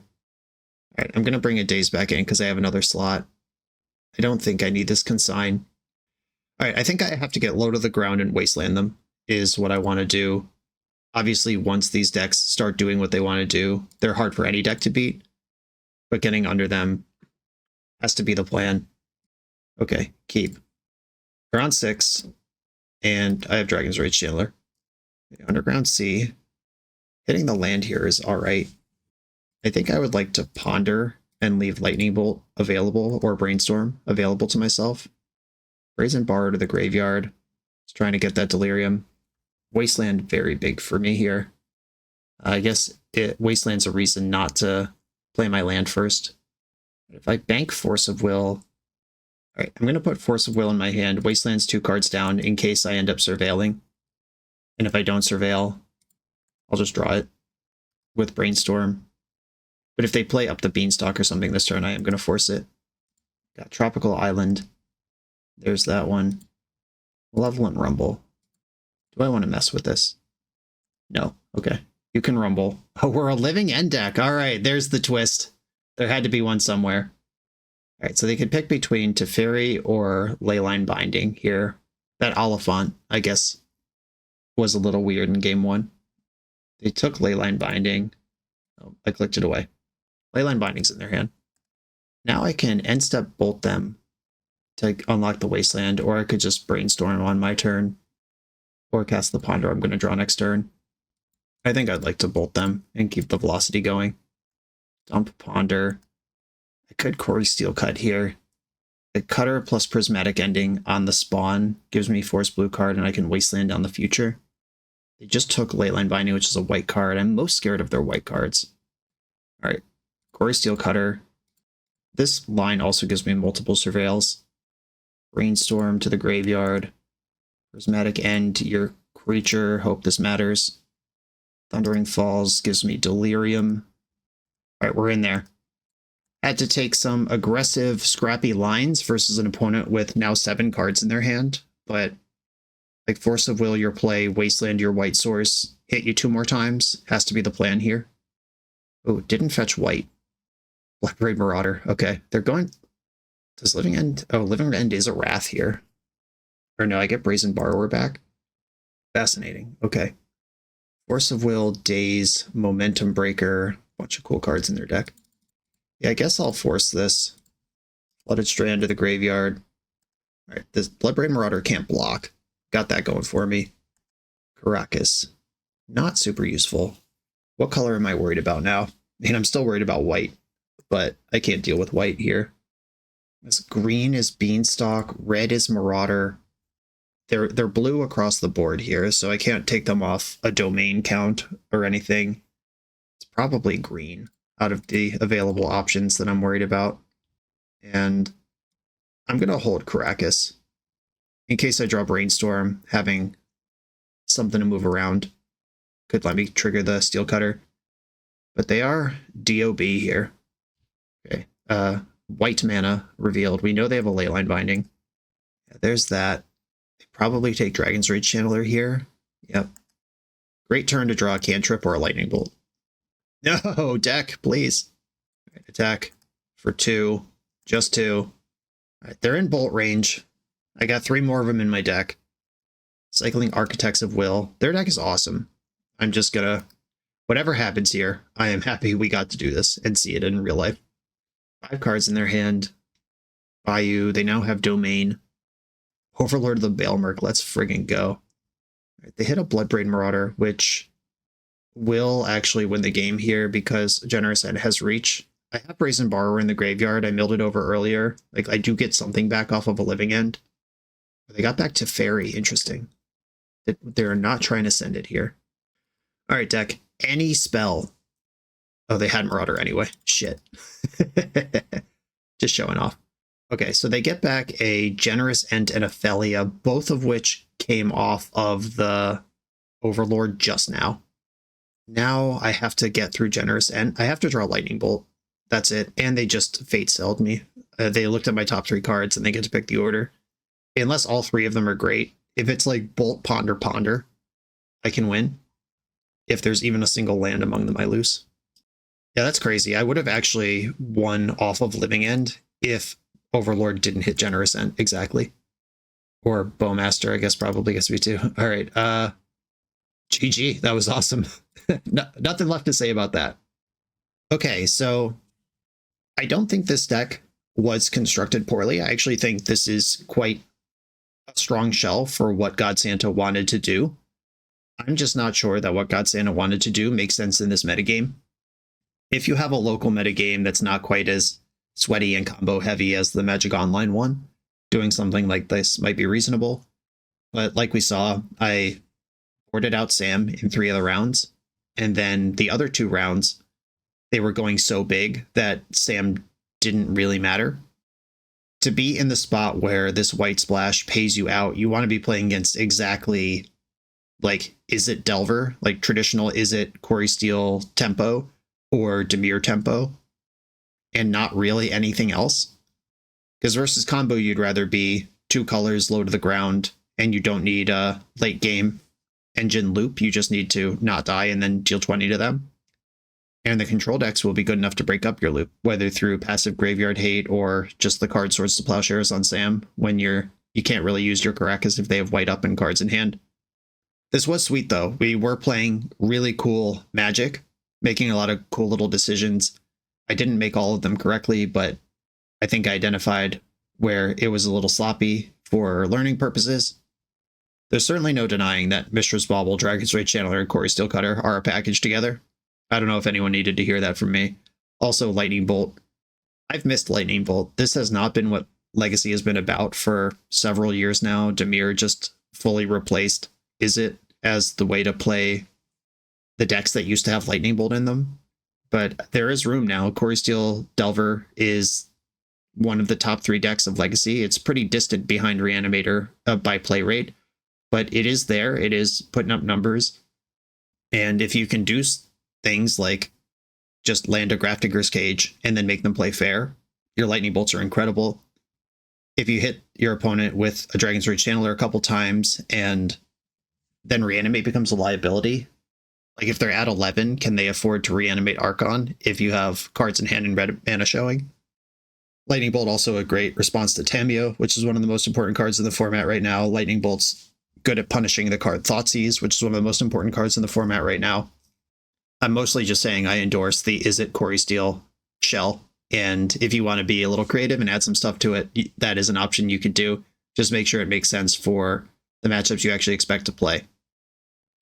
Alright, I'm going to bring a Daze back in because I have another slot. I don't think I need this consign. Alright, I think I have to get low to the ground and wasteland them, is what I want to do. Obviously, once these decks start doing what they want to do, they're hard for any deck to beat, but getting under them has to be the plan. Okay, keep. They're on 6, and I have Dragon's Rage Chandler. Underground Sea. Hitting the land here is alright. I think I would like to ponder and leave Lightning Bolt available, or Brainstorm available to myself. Brazen Bar to the graveyard. Just trying to get that Delirium. Wasteland, very big for me here. I guess Wasteland's a reason not to play my land first. If I bank Force of Will... Alright, I'm going to put Force of Will in my hand. Wasteland's 2 cards down in case I end up surveilling. And if I don't surveil, I'll just draw it with Brainstorm. But if they play up the Beanstalk or something this turn, I am going to force it. Got Tropical Island. There's that one. Malevolent Rumble. Do I want to mess with this? No. Okay. You can rumble. Oh, we're a living end deck. All right, there's the twist. There had to be one somewhere. All right, so they could pick between Teferi or Leyline Binding here. That Oliphant, I guess, was a little weird in game 1. They took Leyline Binding. Oh, I clicked it away. Leyline Binding's in their hand. Now I can end step bolt them to unlock the Wasteland, or I could just Brainstorm on my turn. Or cast the Ponder I'm going to draw next turn. I think I'd like to bolt them and keep the velocity going. Dump Ponder. I could cori-steel cut here. The Cutter plus Prismatic Ending on the spawn gives me Force Blue card, and I can Wasteland down the future. They just took Leyline Binding, which is a white card. I'm most scared of their white cards. Alright, cori-steel Cutter. This line also gives me multiple surveils. Brainstorm to the graveyard. Prismatic End to your creature. Hope this matters. Thundering Falls gives me Delirium. Alright, we're in there. Had to take some aggressive, scrappy lines versus an opponent with now 7 cards in their hand. But, like, Force of Will your play, Wasteland your white source, hit you 2 more times. Has to be the plan here. Oh, didn't fetch white. Blackberry Marauder. Okay, they're going... Does Living End... Oh, Living End is a Wrath here. Or no, I get Brazen Borrower back. Fascinating. Okay. Force of Will, Daze, Momentum Breaker. Bunch of cool cards in their deck. Yeah, I guess I'll force this. Flooded Strand to the graveyard. Alright, this Bloodbraid Marauder can't block. Got that going for me. Caracas. Not super useful. What color am I worried about now? I mean, I'm still worried about white, but I can't deal with white here. This green is Beanstalk, red is Marauder. They're blue across the board here, so I can't take them off a domain count or anything. It's probably green out of the available options that I'm worried about. And I'm going to hold Caracas. In case I draw Brainstorm, having something to move around could let me trigger the Steel Cutter. But they are DOB here. Okay. White mana revealed. We know they have a Leyline Binding. Yeah, there's that. They probably take Dragon's Rage Channeler here. Yep. Great turn to draw a Cantrip or a Lightning Bolt. No, deck, please. Right, attack for 2. Just 2. Alright, they're in bolt range. I got 3 more of them in my deck. Cycling Architects of Will. Their deck is awesome. I'm just gonna whatever happens here, I am happy we got to do this and see it in real life. 5 cards in their hand. Bayou, they now have Domain. Overlord of the Baelmerk, let's friggin' go. Right, they hit a Bloodbraid Marauder, which will actually win the game here because Generous End has reach. I have Brazen Borrower in the graveyard. I milled it over earlier. Like, I do get something back off of a Living End. They got back to Fairy. Interesting. They're not trying to send it here. All right, deck. Any spell. Oh, they had Marauder anyway. Shit. Just showing off. Okay, so they get back a Generous End and a Felia, both of which came off of the Overlord just now. Now I have to get through Generous End. I have to draw Lightning Bolt. That's it. And they just Fate Sealed me. They looked at my top 3 cards and they get to pick the order. Unless all 3 of them are great. If it's like Bolt, Ponder, Ponder, I can win. If there's even a single land among them, I lose. Yeah, that's crazy. I would have actually won off of Living End if Overlord didn't hit Generous End. Exactly. Or Bowmaster, I guess, probably gets me too. All right. GG. That was awesome. Nothing left to say about that. Okay, so I don't think this deck was constructed poorly. I actually think this is quite a strong shell for what God Santa wanted to do. I'm just not sure that what God Santa wanted to do makes sense in this metagame. If you have a local metagame that's not quite as sweaty and combo heavy as the Magic Online one, doing something like this might be reasonable. But like we saw, I boarded out Sam in 3 of the rounds, and then the other 2 rounds, they were going so big that Sam didn't really matter. To be in the spot where this white splash pays you out, you want to be playing against exactly, like, is it Delver? Like, traditional, is it cori-steel tempo or Dimir tempo? And not really anything else. Because versus combo, you'd rather be 2 colors, low to the ground, and you don't need a late game engine loop. You just need to not die and then deal 20 to them. And the control decks will be good enough to break up your loop, whether through passive Graveyard Hate or just the card Swords to Plowshares on Sam when you can't really use your Karakas if they have white up and cards in hand. This was sweet though. We were playing really cool Magic, making a lot of cool little decisions. I didn't make all of them correctly, but I think I identified where it was a little sloppy for learning purposes. There's certainly no denying that Mishra's Bauble, Dragon's Rage Channeler, and cori-steel Cutter are a package together. I don't know if anyone needed to hear that from me. Also, Lightning Bolt. I've missed Lightning Bolt. This has not been what Legacy has been about for several years now. Dimir just fully replaced Izzet as the way to play the decks that used to have Lightning Bolt in them. But there is room now. cori-steel Delver is one of the top 3 decks of Legacy. It's pretty distant behind Reanimator by play rate, but it is there. It is putting up numbers. And if you can do things like just land a Grafdigger's Cage and then make them play fair, your Lightning Bolts are incredible. If you hit your opponent with a Dragon's Rage Channeler a couple times and then Reanimate becomes a liability, like if they're at 11, can they afford to Reanimate Archon if you have cards in hand and red mana showing? Lightning Bolt also a great response to Tamiyo, which is one of the most important cards in the format right now. Lightning Bolt's good at punishing the card Thoughtseize, which is one of the most important cards in the format right now. I'm mostly just saying I endorse the Izzet cori-steel shell, and if you want to be a little creative and add some stuff to it, that is an option you could do. Just make sure it makes sense for the matchups you actually expect to play.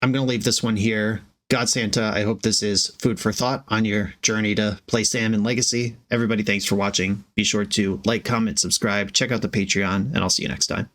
I'm going to leave this one here. God Santa, I hope this is food for thought on your journey to play Sam in Legacy. Everybody, thanks for watching. Be sure to like, comment, subscribe, check out the Patreon, and I'll see you next time.